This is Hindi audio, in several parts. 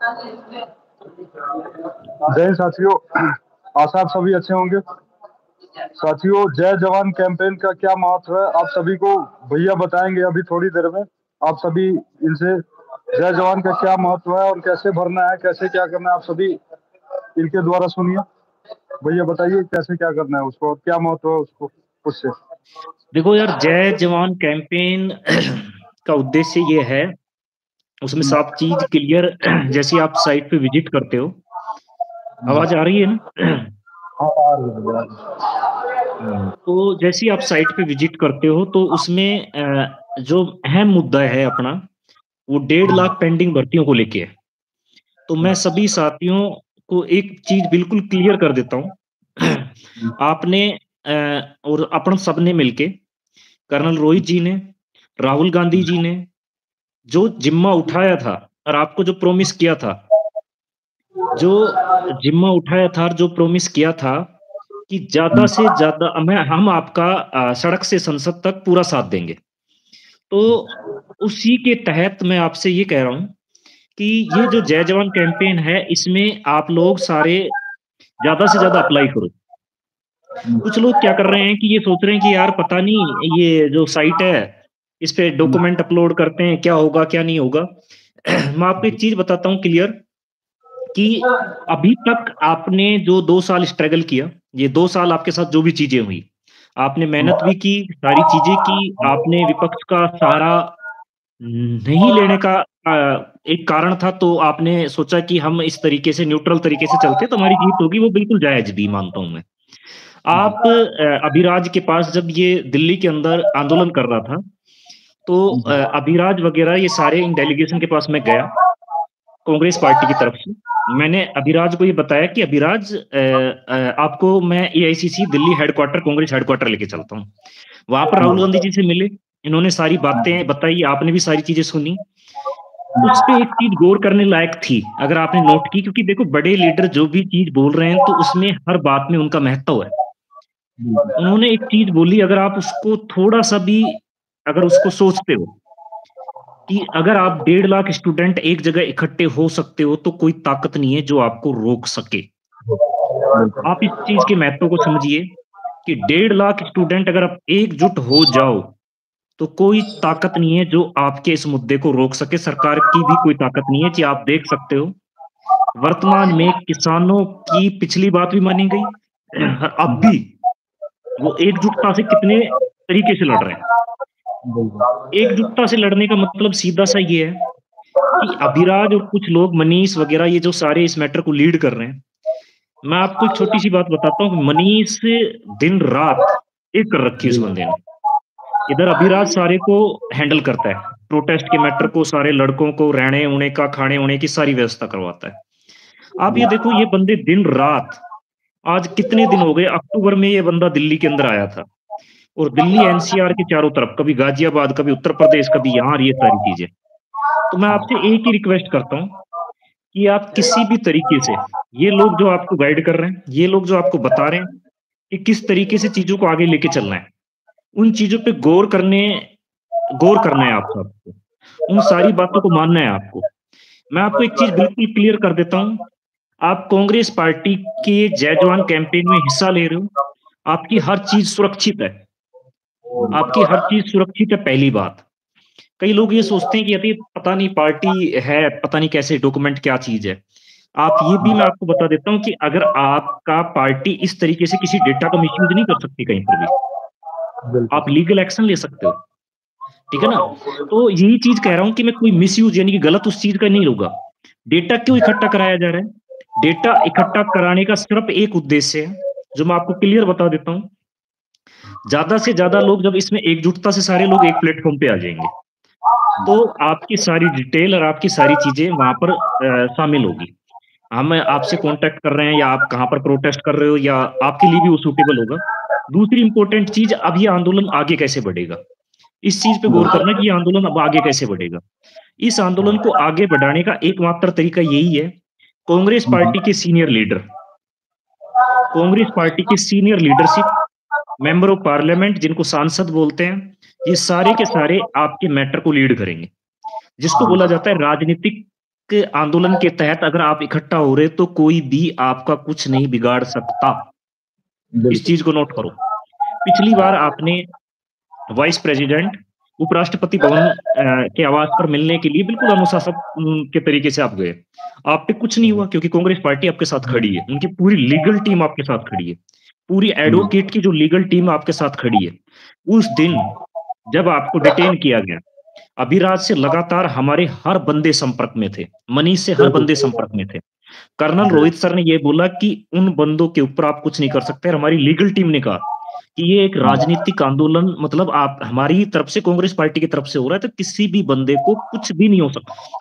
जय हिंद साथियों, आशा आप सभी अच्छे होंगे। साथियों, जय जवान कैंपेन का क्या महत्व है आप सभी को भैया बताएंगे अभी थोड़ी देर में। आप सभी इनसे जय जवान का क्या महत्व है और कैसे भरना है, कैसे क्या करना है, आप सभी इनके द्वारा सुनिए। भैया बताइए कैसे क्या करना है उसको और क्या महत्व है उसको उससे। देखो यार, जय जवान कैंपेन का उद्देश्य ये है, उसमें सब चीज क्लियर। जैसे आप साइट पे विजिट करते हो, आवाज आ रही है ना? हाँ, आ रही है भैया। तो जैसे ही आप साइट पे विजिट करते हो तो उसमें जो अहम मुद्दा है अपना, वो 1.5 लाख पेंडिंग भर्तियों को लेके है। तो मैं सभी साथियों को एक चीज बिल्कुल क्लियर कर देता हूँ। आपने और अपन सबने मिलके, कर्नल रोहित जी ने, राहुल गांधी जी ने जो जिम्मा उठाया था और आपको जो प्रॉमिस किया था, जो जिम्मा उठाया था और जो प्रॉमिस किया था कि ज्यादा से ज्यादा हम आपका सड़क से संसद तक पूरा साथ देंगे। तो उसी के तहत मैं आपसे ये कह रहा हूं कि ये जो जय जवान कैंपेन है, इसमें आप लोग सारे ज्यादा से ज्यादा अप्लाई करो। कुछ लोग क्या कर रहे हैं कि ये सोच रहे हैं कि यार पता नहीं ये जो साइट है, इस पे डॉक्यूमेंट अपलोड करते हैं, क्या होगा क्या नहीं होगा। मैं आपको एक चीज बताता हूँ क्लियर, कि अभी तक आपने जो 2 साल स्ट्रगल किया, ये 2 साल आपके साथ जो भी चीजें हुई, आपने मेहनत भी की, सारी चीजें की, आपने विपक्ष का सहारा नहीं लेने का एक कारण था, तो आपने सोचा कि हम इस तरीके से न्यूट्रल तरीके से चलते तो हमारी जीत होगी। वो बिल्कुल जायज भी मानता हूं मैं। आप अभिराज के पास जब ये दिल्ली के अंदर आंदोलन कर रहा था, तो अभिराज वगैरह ये सारे इन डेलीगेशन के पास मैं गया कांग्रेस पार्टी की तरफ से। मैंने अभिराज को ये बताया कि अभिराज, आपको मैं AICC Delhi headquarter, Congress headquarter लेके चलता हूँ। वहां पर राहुल गांधी जी से मिले, इन्होंने सारी बातें बताई, आपने भी सारी चीजें सुनी। उस पे एक चीज गौर करने लायक थी, अगर आपने नोट की, क्योंकि देखो बड़े लीडर जो भी चीज बोल रहे हैं तो उसमें हर बात में उनका महत्व है। उन्होंने एक चीज बोली, अगर आप उसको थोड़ा सा भी अगर उसको सोचते हो कि अगर आप 1.5 लाख स्टूडेंट एक जगह इकट्ठे हो सकते हो तो कोई ताकत नहीं है जो आपको रोक सके। आप इस चीज के महत्व को समझिए कि 1.5 लाख स्टूडेंट अगर आप एकजुट हो जाओ तो कोई ताकत नहीं है जो आपके इस मुद्दे को रोक सके। सरकार की भी कोई ताकत नहीं है कि आप देख सकते हो वर्तमान में किसानों की पिछली बात भी मानी गई, और अब भी वो एकजुटता से कितने तरीके से लड़ रहे हैं। एकजुटता से लड़ने का मतलब सीधा सा ये है कि अभिराज और कुछ लोग, मनीष वगैरह, ये जो सारे इस मैटर को लीड कर रहे हैं। मैं आपको एक छोटी सी बात बताता हूँ कि मनीष दिन रात एक कर रखी है उस बंदे ने। इधर अभिराज सारे को हैंडल करता है, प्रोटेस्ट के मैटर को, सारे लड़कों को रहने उन्हें का, खाने उन्हें की सारी व्यवस्था करवाता है। आप ये देखो, ये बंदे दिन रात, आज कितने दिन हो गए, अक्टूबर में ये बंदा दिल्ली के अंदर आया था, और दिल्ली एनसीआर के चारों तरफ, कभी गाजियाबाद, कभी उत्तर प्रदेश, कभी यहाँ, ये सारी चीजें। तो मैं आपसे एक ही रिक्वेस्ट करता हूँ कि आप किसी भी तरीके से, ये लोग जो आपको गाइड कर रहे हैं, ये लोग जो आपको बता रहे हैं कि किस तरीके से चीजों को आगे लेके चलना है, उन चीजों पे गौर करना है आप सबको, उन सारी बातों को मानना है आपको। मैं आपको एक चीज बिल्कुल क्लियर कर देता हूं, आप कांग्रेस पार्टी के जय जवान कैंपेन में हिस्सा ले रहे हो, आपकी हर चीज सुरक्षित है, आपकी हर चीज सुरक्षित है, पहली बात। कई लोग ये सोचते हैं कि यदि पता नहीं पार्टी है, पता नहीं कैसे डॉक्यूमेंट क्या चीज है। आप ये भी मैं आपको बता देता हूं कि अगर आपका पार्टी इस तरीके से किसी डेटा का मिसयूज नहीं कर सकती कहीं पर भी, आप लीगल एक्शन ले सकते हो। ठीक है ना? तो यही चीज कह रहा हूं कि मैं कोई मिसयूज यानी कि गलत उस चीज का नहीं लूंगा। डेटा क्यों इकट्ठा कराया जा रहा है? डेटा इकट्ठा कराने का सिर्फ एक उद्देश्य है, जो मैं आपको क्लियर बता देता हूं। ज्यादा से ज्यादा लोग जब इसमें एकजुटता से सारे लोग एक प्लेटफॉर्म पे आ जाएंगे, तो आपकी सारी डिटेल और आपकी सारी चीजें वहां पर शामिल होगी। हम आपसे कांटेक्ट कर रहे हैं, या आप कहां पर प्रोटेस्ट कर रहे हो, या आपके लिए भी वो सूटेबल होगा। दूसरी इंपॉर्टेंट चीज, अब ये आंदोलन आगे कैसे बढ़ेगा, इस चीज पे गौर करना कि ये आंदोलन अब आगे कैसे बढ़ेगा। इस आंदोलन को आगे बढ़ाने का एकमात्र तरीका यही है, कांग्रेस पार्टी के सीनियर लीडर, कांग्रेस पार्टी की senior leadership, member of parliament जिनको सांसद बोलते हैं, ये सारे के सारे आपके मैटर को लीड करेंगे, जिसको बोला जाता है राजनीतिक आंदोलन के तहत अगर आप इकट्ठा हो रहे तो कोई भी आपका कुछ नहीं बिगाड़ सकता। इस बिल्कुल। चीज को नोट करो। पिछली बार आपने वाइस प्रेसिडेंट उपराष्ट्रपति भवन के आवास पर मिलने के लिए बिल्कुल अनुशासन के तरीके से आप गए। आप पे कुछ नहीं हुआ क्योंकि कांग्रेस पार्टी आपके साथ खड़ी है। उनकी पूरी लीगल टीम आपके साथ खड़ी है। पूरी एडवोकेट की जो लीगल टीम आपके साथ खड़ी है। उस दिन जब आपको डिटेन किया गया, अभिराज से लगातार हमारे हर बंदे संपर्क में थे। मनीष से हर बंदे संपर्क में थे। कर्नल रोहित सर ने यह बोला कि उन बंदों के ऊपर आप कुछ नहीं कर सकते। और हमारी लीगल टीम ने कहा कि ये एक राजनीतिक आंदोलन, मतलब आप हमारी तरफ से, कांग्रेस पार्टी की तरफ से हो रहा है, तो किसी भी बंदे को कुछ भी नहीं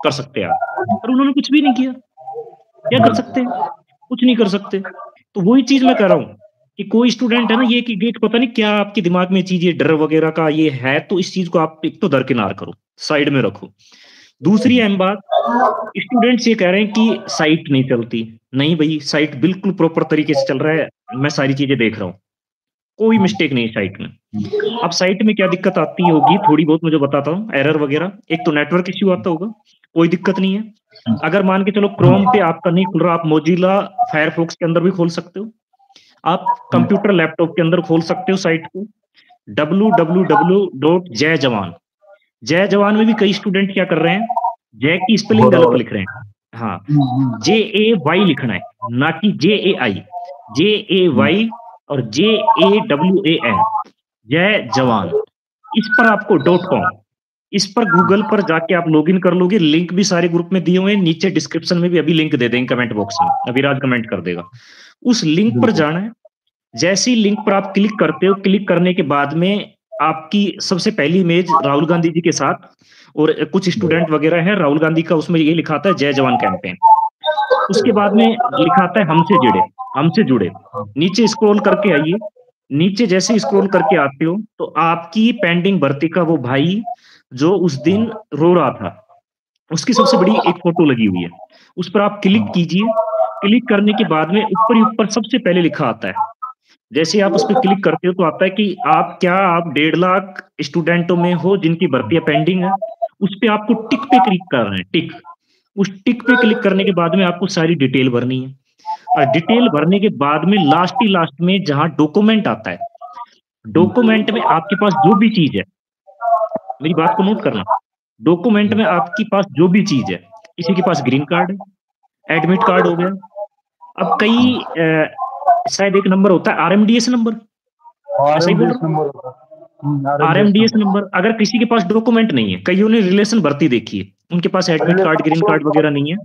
कर सकते आप। पर उन्होंने कुछ भी नहीं किया। क्या कर सकते हैं? कुछ नहीं कर सकते। तो वही चीज मैं कह रहा हूं कि कोई स्टूडेंट है ना, ये कि गेट पता नहीं क्या आपके दिमाग में चीज, ये डर वगैरह का ये है, तो इस चीज को आप एक तो दरकिनार करो, साइड में रखो। दूसरी अहम बात, स्टूडेंट्स ये कह रहे हैं कि साइट नहीं चलती। नहीं भाई, साइट बिल्कुल प्रॉपर तरीके से चल रहा है। मैं सारी चीजें देख रहा हूं, कोई मिस्टेक नहीं है साइट में। अब साइट में क्या दिक्कत आती होगी, थोड़ी बहुत मुझे बताता हूँ, एरर वगैरह। एक तो नेटवर्क इश्यू आता होगा, कोई दिक्कत नहीं है। अगर मान के चलो क्रोम पे आपका नहीं खुल रहा, आप मोजिला फायरफॉक्स के अंदर भी खोल सकते हो। आप कंप्यूटर लैपटॉप के अंदर खोल सकते हो साइट को, www.जय जवान। जय जवान में भी कई स्टूडेंट क्या कर रहे हैं, जय की स्पेलिंग गलत लिख रहे हैं। हाँ, JAY लिखना है, ना कि JAI। JAY और JAWAN, जय जवान। इस पर आपको .com, इस पर गूगल पर जाके आप लॉगिन कर लोगे। लिंक भी सारे ग्रुप में दिए हुए हैं, नीचे डिस्क्रिप्शन में भी अभी लिंक दे देंगे कमेंट बॉक्स में, अभिराज कमेंट कर देगा। उस लिंक पर जाना है। जैसे ही लिंक पर आप क्लिक करते हो, क्लिक करने के बाद में आपकी सबसे पहली इमेज राहुल गांधी जी के साथ और कुछ स्टूडेंट वगैरह हैं, राहुल गांधी का उसमें ये लिखा था जय जवान कैंपेन। उसके बाद में लिखा था हमसे जुड़े, हमसे जुड़े। नीचे स्क्रॉल करके आइए। नीचे जैसे स्क्रॉल करके आते हो तो आपकी पेंडिंग भर्ती का वो भाई जो उस दिन रो रहा था, उसकी सबसे बड़ी एक फोटो लगी हुई है। उस पर आप क्लिक कीजिए। क्लिक करने के बाद में ऊपर ही ऊपर सबसे पहले लिखा आता है, जैसे ही आप उस पर क्लिक करते हो तो आता है कि आप 1.5 लाख स्टूडेंटों में हो जिनकी भर्तियां पेंडिंग है। उस पे आपको टिक पे क्लिक करना है, टिक। उस टिक पे क्लिक करने के बाद में आपको सारी डिटेल भरनी है। और डिटेल भरने के बाद में लास्ट में जहां डॉक्यूमेंट आता है, डॉक्यूमेंट में आपके पास जो भी चीज है, मेरी बात को नोट करना, डॉक्यूमेंट में आपके पास जो भी चीज है, किसी के पास ग्रीन कार्ड है, एडमिट कार्ड हो गया। अब कई शायद एक नंबर होता है RMDS नंबर, ऐसा ही बोल रहा हूँ, RMDS नंबर। अगर किसी के पास डॉक्यूमेंट नहीं है, कईयों ने रिलेशन भर्ती देखी है, उनके पास एडमिट कार्ड, ग्रीन कार्ड वगैरह नहीं है,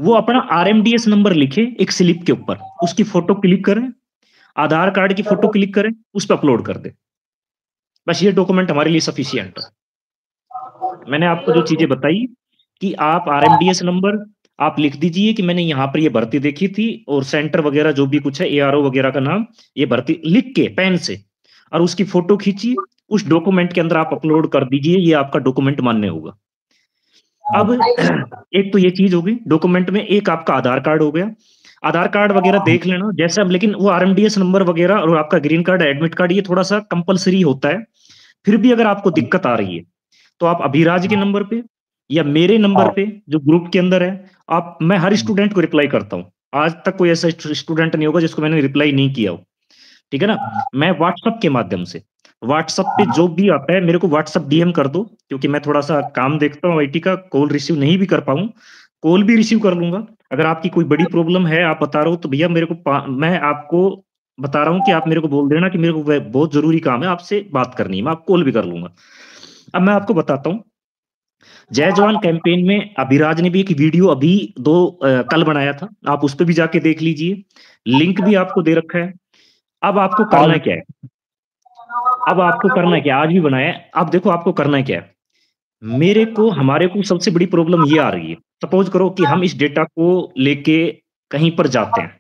वो अपना RMDS नंबर लिखे एक स्लिप के ऊपर, उसकी फोटो क्लिक करें, आधार कार्ड की फोटो क्लिक करें, उस पर अपलोड कर दे। बस ये डॉक्यूमेंट हमारे लिए सफिशिएंट है। मैंने आपको जो चीजें बताई कि आप RMDS नंबर आप लिख दीजिए कि मैंने यहाँ पर ये भर्ती देखी थी, और सेंटर वगैरह जो भी कुछ है, ARO वगैरह का नाम, ये भर्ती लिख के पेन से, और उसकी फोटो खींचिए, उस डॉक्यूमेंट के अंदर आप अपलोड कर दीजिए। ये आपका डॉक्यूमेंट मान्य होगा। अब एक तो ये चीज हो गई डॉक्यूमेंट में। एक आपका आधार कार्ड हो गया, आधार कार्ड वगैरह देख लेना जैसे अब, लेकिन वो RMDS नंबर वगैरह और आपका ग्रीन कार्ड, एडमिट कार्ड, ये थोड़ा सा कंपलसरी होता है। फिर भी अगर आपको दिक्कत आ रही है तो आप अभिराज के नंबर पे या मेरे नंबर पे जो ग्रुप के अंदर है, आप, मैं हर स्टूडेंट को रिप्लाई करता हूं। आज तक कोई ऐसा स्टूडेंट नहीं होगा जिसको मैंने रिप्लाई नहीं किया हो, ठीक है ना। मैं व्हाट्सएप के माध्यम से, व्हाट्सएप पे जो भी आता है मेरे को व्हाट्सएप DM कर दो, क्योंकि मैं थोड़ा सा काम देखता हूँ IT का, कॉल रिसीव नहीं भी कर पाऊँ, कॉल भी रिसीव कर लूंगा। अगर आपकी कोई बड़ी प्रॉब्लम है, आप बता रहे हो, तो भैया मेरे को, मैं आपको बता रहा हूँ कि आप मेरे को बोल देना कि मेरे को बहुत जरूरी काम है, आपसे बात करनी है, मैं आपको कॉल भी कर लूंगा। अब मैं आपको बताता हूँ, जय जवान कैंपेन में अभिराज ने भी एक वीडियो अभी कल बनाया था, आप उस पर भी जाके देख लीजिए, लिंक भी आपको दे रखा है। अब आपको करना क्या है, अब आपको करना क्या है, आज भी बनाया है। अब देखो आपको करना क्या है। हमारे को सबसे बड़ी प्रॉब्लम ये आ रही है, सपोज करो कि हम इस डेटा को लेके कहीं पर जाते हैं,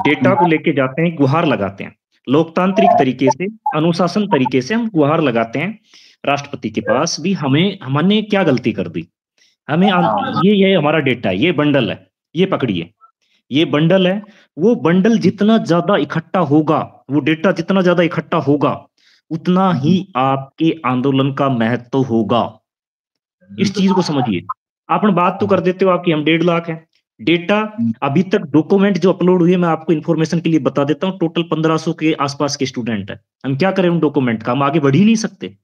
डेटा को लेके जाते हैं, गुहार लगाते हैं, लोकतांत्रिक तरीके से, अनुशासन तरीके से हम गुहार लगाते हैं राष्ट्रपति के पास भी, हमने क्या गलती कर दी, हमें ये हमारा डेटा है, ये बंडल है, ये पकड़िए, ये बंडल है। वो बंडल जितना ज्यादा इकट्ठा होगा, वो डेटा जितना ज्यादा इकट्ठा होगा, उतना ही आपके आंदोलन का महत्व होगा। इस चीज को समझिए। आपने बात तो कर देते हो आपकी हम 1.5 लाख है। डेटा अभी तक डॉक्यूमेंट जो अपलोड हुए मैं आपको इन्फॉर्मेशन के लिए बता देता हूँ, टोटल 1500 के आसपास के स्टूडेंट है। हम क्या करें उन डॉक्यूमेंट का? हम आगे बढ़ ही नहीं सकते।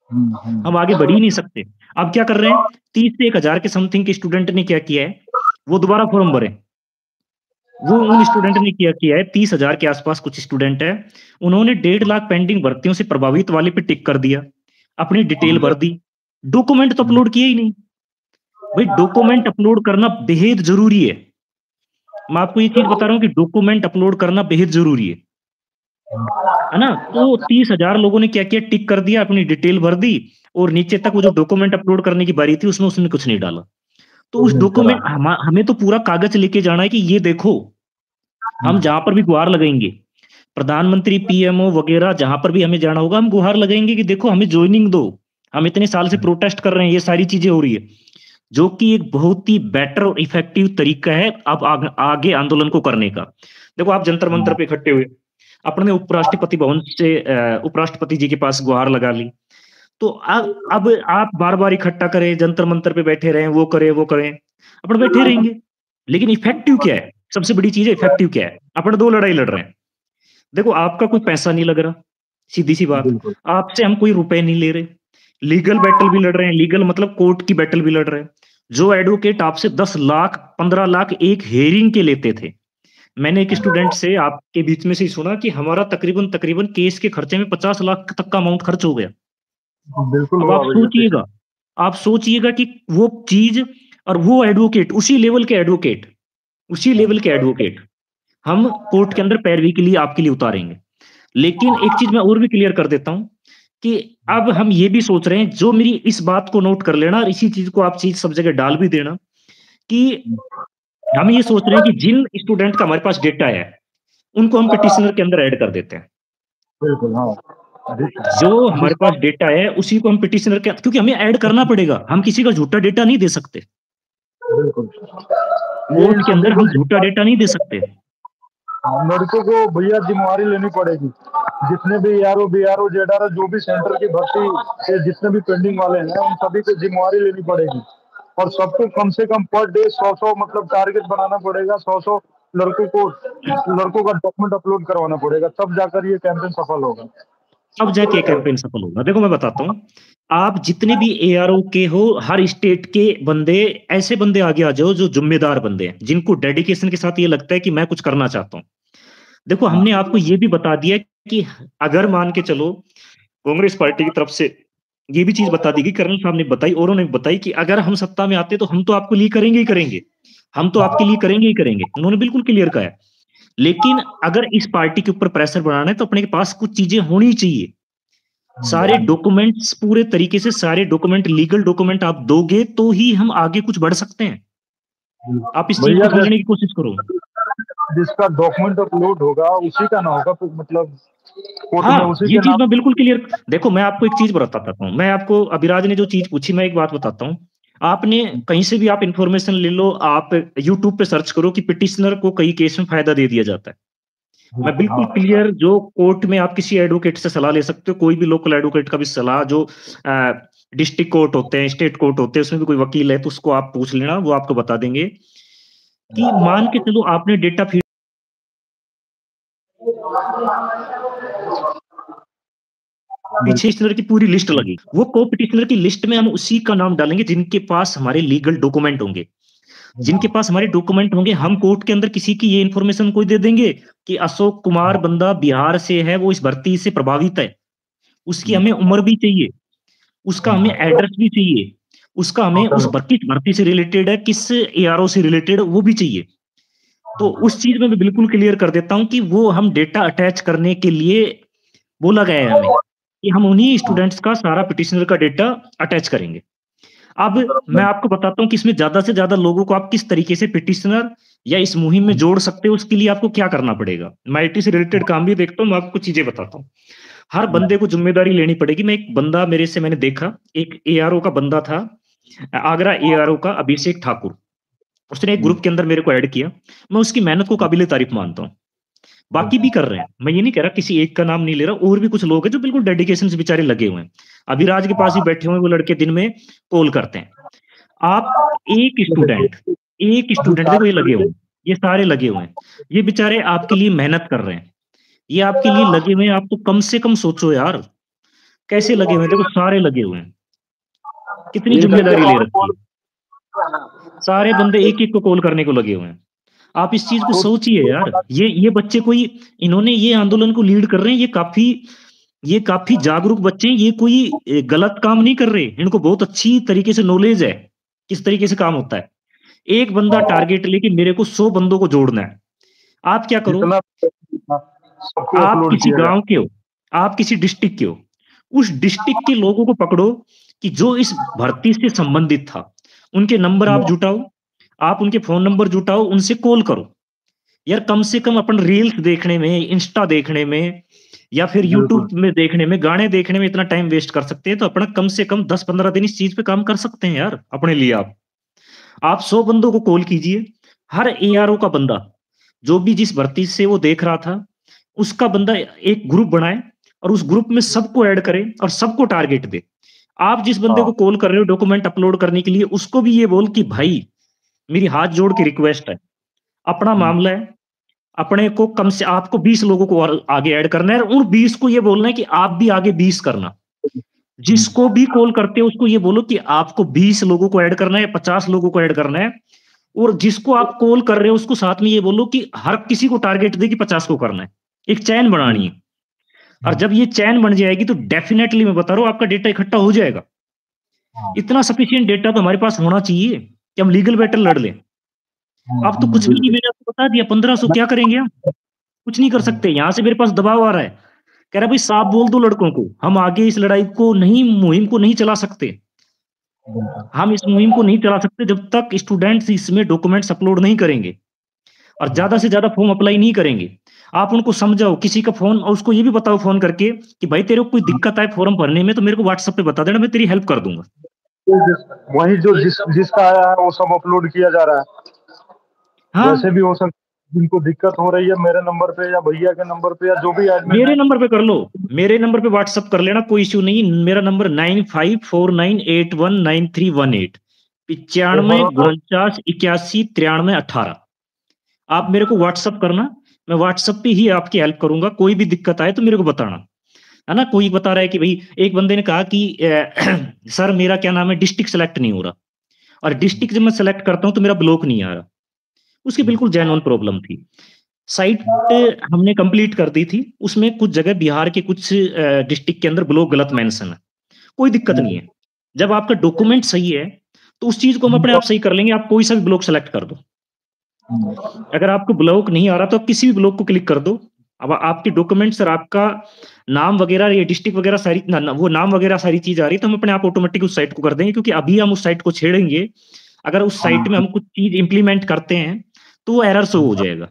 हम आगे बढ़ ही नहीं सकते। अब क्या कर रहे हैं? 30 से 1000 के समथिंग के स्टूडेंट ने क्या किया है? वो दोबारा फॉर्म भरे। वो उन स्टूडेंट ने क्या किया है, 30,000 के आसपास कुछ स्टूडेंट है, उन्होंने 1.5 लाख पेंडिंग भर्तियों से प्रभावित वाले पे टिक कर दिया, अपनी डिटेल भर दी, डॉक्यूमेंट तो अपलोड किए ही नहीं। भाई डॉक्यूमेंट अपलोड करना बेहद जरूरी है। मैं आपको ये चीज बता रहा हूँ कि डॉक्यूमेंट अपलोड करना बेहद जरूरी है ना? तो 30,000 लोगों ने क्या किया, टिक कर दिया, अपनी डिटेल भर दी, और नीचे तक वो जो डॉक्यूमेंट अपलोड करने की बारी थी उसमें उसने कुछ नहीं डाला। तो उस डॉक्यूमेंट हमें तो पूरा कागज लेके जाना है कि ये देखो, हम जहां पर भी गुहार लगाएंगे, प्रधानमंत्री, पीएमओ वगैरह जहां पर भी हमें जाना होगा, हम गुहार लगाएंगे कि देखो हमें ज्वाइनिंग दो, हम इतने साल से प्रोटेस्ट कर रहे हैं, ये सारी चीजें हो रही है, जो कि एक बहुत ही बेटर और इफेक्टिव तरीका है अब आगे आंदोलन को करने का। देखो आप जंतर मंतर पे इकट्ठे हुए, अपने उपराष्ट्रपति भवन से उपराष्ट्रपति जी के पास गुहार लगा ली, तो अब आप बार बार इकट्ठा करें, जंतर मंतर पे बैठे रहें, वो करें, अपन बैठे रहेंगे, लेकिन इफेक्टिव क्या है? सबसे बड़ी चीज है इफेक्टिव क्या है? अपन दो लड़ाई लड़ रहे हैं। देखो आपका कोई पैसा नहीं लग रहा, सीधी सी बात, आपसे हम कोई रुपए नहीं ले रहे, लीगल बैटल भी लड़ रहे हैं, लीगल मतलब कोर्ट की बैटल भी लड़ रहे हैं। जो एडवोकेट आपसे 10 लाख 15 लाख एक हेयरिंग के लेते थे, मैंने एक स्टूडेंट से आपके बीच में से ही सुना कि हमारा तकरीबन तकरीबन केस के खर्चे में 50 लाख तक का अमाउंट खर्च हो गया। बिल्कुल अब हुआ भैया। आप सोचिएगा कि वो चीज और वो एडवोकेट, उसी लेवल के एडवोकेट हम कोर्ट के अंदर पैरवी के लिए आपके लिए उतारेंगे। लेकिन एक चीज मैं और भी क्लियर कर देता हूं कि अब हम ये भी सोच रहे हैं, जो मेरी इस बात को नोट कर लेना और इसी चीज को आप चीज सब जगह डाल भी देना, कि हम ये सोच रहे हैं कि जिन स्टूडेंट का हमारे पास डेटा है उनको हम पिटिशनर के अंदर ऐड कर देते हैं। बिल्कुल हाँ। जो हमारे पास डेटा है उसी को हम पिटिशनर के, क्योंकि हमें ऐड करना पड़ेगा, हम किसी का झूठा डेटा नहीं दे सकते, बिल्कुल ये इन कोर्ट के सभी अंदर को हम झूठा डेटा नहीं दे सकते। लड़कों को भैया जिम्मेवारी लेनी पड़ेगी। जितने भी ARO BRO JRO जो भी सेंटर की भर्ती के जितने भी पेंडिंग वाले हैं उन सभी को जिम्मेवारी लेनी पड़ेगी, और सबको कम से कम पर डे 100 मतलब टारगेट बनाना पड़ेगा। 100 लड़कों का डॉक्यूमेंट अपलोड करवाना पड़ेगा, तब जाकर ये कैंपेन सफल होगा। अब जाके कैंपेन सफल होगा। देखो मैं बताता हूँ, आप जितने भी ARO के हो, हर स्टेट के बंदे, ऐसे बंदे आगे आ जाओ जो जिम्मेदार बंदे हैं, जिनको डेडिकेशन के साथ ये लगता है कि मैं कुछ करना चाहता हूँ। देखो हमने आपको ये भी बता दिया कि अगर मान के चलो कांग्रेस पार्टी की तरफ से ये भी चीज बता दी गई, कर्नल साहब ने बताई, औरों ने बताई कि अगर हम सत्ता में आते तो हम तो आपके लिए करेंगे ही करेंगे, हम तो आपके लिए करेंगे ही करेंगे, उन्होंने बिल्कुल क्लियर कहा है। लेकिन अगर इस पार्टी के ऊपर प्रेशर बनाना है तो अपने के पास कुछ चीजें होनी चाहिए, सारे डॉक्यूमेंट्स पूरे तरीके से, सारे डॉक्यूमेंट, लीगल डॉक्यूमेंट आप दोगे तो ही हम आगे कुछ बढ़ सकते हैं। आप इस चीज भैया को समझने की कोशिश करो। जिसका डॉक्यूमेंट अपलोड होगा उसी का ना होगा, तो मतलब कोर्ट में हाँ, उसी ये के चीज नाम। मैं बिल्कुल क्लियर, देखो मैं आपको एक चीज बताता हूँ, मैं आपको अभिराज ने जो चीज पूछी, मैं एक बात बताता हूँ, आपने कहीं से भी आप इंफॉर्मेशन ले लो, आप यूट्यूब पे सर्च करो कि पिटिशनर को कई केस में फायदा दे दिया जाता है। मैं बिल्कुल हाँ क्लियर, जो कोर्ट में आप किसी एडवोकेट से सलाह ले सकते हो, कोई भी लोकल एडवोकेट का भी सलाह, जो डिस्ट्रिक्ट कोर्ट होते हैं, स्टेट कोर्ट होते हैं, उसमें भी कोई वकील है तो उसको आप पूछ लेना, वो आपको बता देंगे कि मान के चलो आपने डेटा फीड पिटिशनर की पूरी लिस्ट लगी, वो को पिटिशनर की लिस्ट में हम उसी का नाम डालेंगे जिनके पास हमारे लीगल डॉक्यूमेंट होंगे, जिनके पास हमारे डॉक्यूमेंट होंगे। हम कोर्ट के अंदर किसी की ये इंफॉर्मेशन कोई दे देंगे कि अशोक कुमार बंदा बिहार से है, वो इस भर्ती से प्रभावित है, उसकी हमें उम्र भी चाहिए, उसका हमें एड्रेस भी चाहिए, उसका हमें उस किस भर्ती से रिलेटेड है, किस ARO से रिलेटेड वो भी चाहिए। तो उस चीज में मैं बिल्कुल क्लियर कर देता हूं कि वो हम डेटा अटैच करने के लिए बोला गया है हमें, कि हम उन्हीं स्टूडेंट्स का सारा पिटिशनर का डेटा अटैच करेंगे। अब मैं आपको बताता हूं कि इसमें ज्यादा से ज्यादा लोगों को आप किस तरीके से पिटिशनर या इस मुहिम में जोड़ सकते हो, उसके लिए आपको क्या करना पड़ेगा। मैं IT से रिलेटेड काम भी देखता हूं, मैं आपको चीजें बताता हूं। हर बंदे को जिम्मेदारी लेनी पड़ेगी। मैं एक बंदा मेरे से मैंने देखा, एक ARO का बंदा था, आगरा ARO का अभिषेक ठाकुर, उसने एक ग्रुप के अंदर मेरे को ऐड किया। मैं उसकी मेहनत को काबिले तारीफ मानता हूँ, बाकी भी कर रहे हैं, मैं ये नहीं कह रहा, किसी एक का नाम नहीं ले रहा, और भी कुछ लोग हैं जो बिल्कुल डेडिकेशन से बेचारे लगे हुए हैं। अभिराज के पास भी बैठे हुए वो लड़के दिन में कॉल करते हैं। आप एक स्टूडेंट अभी देखो ये टास्क लगे हुए हैं, ये सारे लगे हुए हैं, ये बेचारे आपके लिए मेहनत कर रहे हैं, ये आपके लिए लगे हुए हैं, आप तो कम से कम सोचो यार, कैसे लगे हुए हैं, देखो सारे लगे हुए हैं, कितनी इनके ज़िम्मेदारी ले और रखी है, सारे बंदे एक-एक को कॉल करने को लगे हुए हैं। आप इस चीज़ को तो सोचिए यार, ये बच्चे कोई इन्होंने ये आंदोलन को लीड कर रहे हैं, ये काफ़ी जागरूक बच्चे हैं, ये कोई गलत काम नहीं कर रहे, इनको बहुत अच्छी तरीके से नॉलेज है, किस तरीके से काम होता है। एक बंदा टारगेट लेके मेरे को 100 बंदों को जोड़ना है। आप क्या करो, जितना सबको आप अपलोड किसी किया जाए। गाँव के हो, आप किसी डिस्ट्रिक्ट के हो, उस डिस्ट्रिक्ट के लोगों को पकड़ो कि जो इस भर्ती से संबंधित था, उनके नंबर आप जुटाओ, आप उनके फ़ोन नंबर जुटाओ, उनसे कॉल करो। यार कम से कम अपन रील्स देखने में, इंस्टा देखने में या फिर बिल्कुल। यूट्यूब में देखने में, गाने देखने में इतना टाइम वेस्ट कर सकते हैं, तो अपना कम से कम 10-15 दिन इस चीज़ पे काम कर सकते हैं यार, अपने लिए आप। आप 100 बंदों को कॉल कीजिए, हर एआरओ का बंदा, जो भी जिस भर्ती से वो देख रहा था, उसका बंदा एक ग्रुप बनाए और उस ग्रुप में सबको ऐड करे और सबको टारगेट दे। आप जिस बंदे हाँ। को कॉल कर रहे हो डॉक्यूमेंट अपलोड करने के लिए, उसको भी ये बोल कि भाई, मेरी हाथ जोड़ के रिक्वेस्ट है, अपना हम्म, मामला है, अपने को कम से आपको 20 लोगों को और आगे ऐड करना है और उन 20 को ये बोलना है कि आप भी आगे 20 करना। जिसको भी कॉल करते हो उसको ये बोलो कि आपको 20 लोगों को ऐड करना है, 50 लोगों को ऐड करना है और जिसको आप कॉल कर रहे हो उसको साथ में ये बोलो कि हर किसी को टारगेट दे कि 50 को करना है। एक चैन बनानी है और जब ये चैन बन जाएगी तो डेफिनिटली मैं बता रहा हूँ आपका डेटा इकट्ठा हो जाएगा। इतना सफिशिएंट डेटा तो हमारे पास होना चाहिए कि हम लीगल बैटल लड़ लें। अब तो कुछ भी नहीं, बिल्कुल। मैंने आपको बता दिया 1500 क्या करेंगे हम? कुछ नहीं कर सकते। यहाँ से मेरे पास दबाव आ रहा है। कह रहा है भाई साफ बोल दो लड़कों को, हम आगे इस लड़ाई को नहीं मुहिम को नहीं चला सकते। हम इस मुहिम को नहीं चला सकते जब तक स्टूडेंट्स इसमें डॉक्यूमेंट्स अपलोड नहीं करेंगे और ज़्यादा से ज़्यादा फॉर्म अप्लाई नहीं करेंगे। आप उनको समझाओ, किसी का फ़ोन और उसको ये भी बताओ फ़ोन करके कि भाई तेरे को कोई दिक्कत आए फॉर्म भरने में तो मेरे को व्हाट्सएप पे बता देना, मैं तेरी हेल्प कर दूँगा। वही जो जिसका आया है वो सब अपलोड किया जा रहा है। हाँ, वैसे भी हो सकता जिनको दिक्कत हो रही है मेरे नंबर पे या भैया के नंबर पे या जो भी एडमिन है। मेरे नंबर पे कर लो, मेरे नंबर पे व्हाट्सएप कर लेना, कोई इश्यू नहीं। मेरा नंबर 9549819318 तो 95 49 81 93 18। आप मेरे को व्हाट्सएप करना, मैं व्हाट्सएप पे ही आपकी हेल्प करूँगा, कोई भी दिक्कत आए तो मेरे को बताना। है ना? कोई बता रहा है कि भई एक बंदे ने कहा कि सर मेरा क्या नाम है डिस्ट्रिक्ट सेलेक्ट नहीं हो रहा और डिस्ट्रिक्ट जब मैं सेलेक्ट करता हूँ तो मेरा ब्लॉक नहीं आ रहा। उसकी बिल्कुल जेन्युइन प्रॉब्लम थी। साइट हमने कंप्लीट कर दी थी, उसमें कुछ जगह बिहार के कुछ डिस्ट्रिक्ट के अंदर ब्लॉक गलत मेंशन है। कोई दिक्कत नहीं है। जब आपका डॉक्यूमेंट सही है, तो उस चीज़ को हम अपने आप सही कर लेंगे, आप कोई सा भी ब्लॉक सेलेक्ट कर दो। अगर आपको ब्लॉक नहीं आ रहा तो आप किसी भी ब्लॉक को क्लिक कर दो। अब आपके डॉक्यूमेंट्स और आपका नाम वगैरह ये डिस्ट्रिक्ट वगैरह सारी ना ना वो नाम वगैरह सारी चीज़ आ रही है तो हम अपने आप ऑटोमेटिक उस साइट को कर देंगे क्योंकि अभी हम उस साइट को छेड़ेंगे, अगर उस साइट में हम कुछ चीज़ इम्प्लीमेंट करते हैं, तो वो एरर शो हो जाएगा।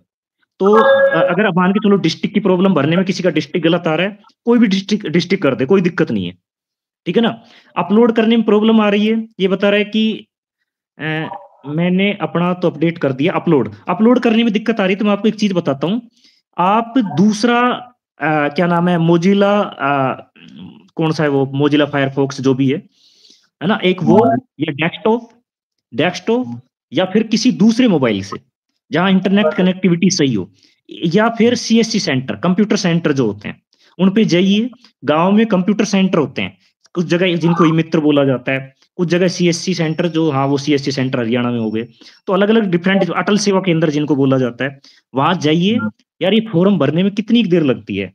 तो अगर आप मान के चलो डिस्ट्रिक्ट की प्रॉब्लम भरने में किसी का डिस्ट्रिक्ट गलत आ रहा है, कोई भी डिस्ट्रिक्ट डिस्ट्रिक्ट कर दे, कोई दिक्कत नहीं है। ठीक है ना? अपलोड करने में प्रॉब्लम आ रही है, ये बता रहा है कि अ, मैंने अपना तो अपडेट कर दिया अपलोड। अपलोड करने में दिक्कत आ रही है तो मैं आपको एक चीज़ बताता हूँ। आप दूसरा क्या नाम है मोज़िला कौन-सा है वो मोज़िला फायरफॉक्स जो भी है ना? एक वो या डेस्कटॉप डेस्कटॉप या फिर किसी दूसरे मोबाइल से, जहाँ इंटरनेट कनेक्टिविटी सही हो या फिर सीएससी सेंटर, कंप्यूटर सेंटर जो होते हैं, उन पे जाइए। गाँव में कंप्यूटर सेंटर होते हैं, कुछ जगह जिनको ई-मित्र बोला जाता है, कुछ जगह सीएससी सेंटर जो हाँ, वो सीएससी सेंटर हरियाणा में हो गए। तो अलग-अलग डिफरेंट अटल सेवा केंद्र जिनको बोला जाता है, वहाँ जाइए। यार ये फॉर्म भरने में कितनी देर लगती है?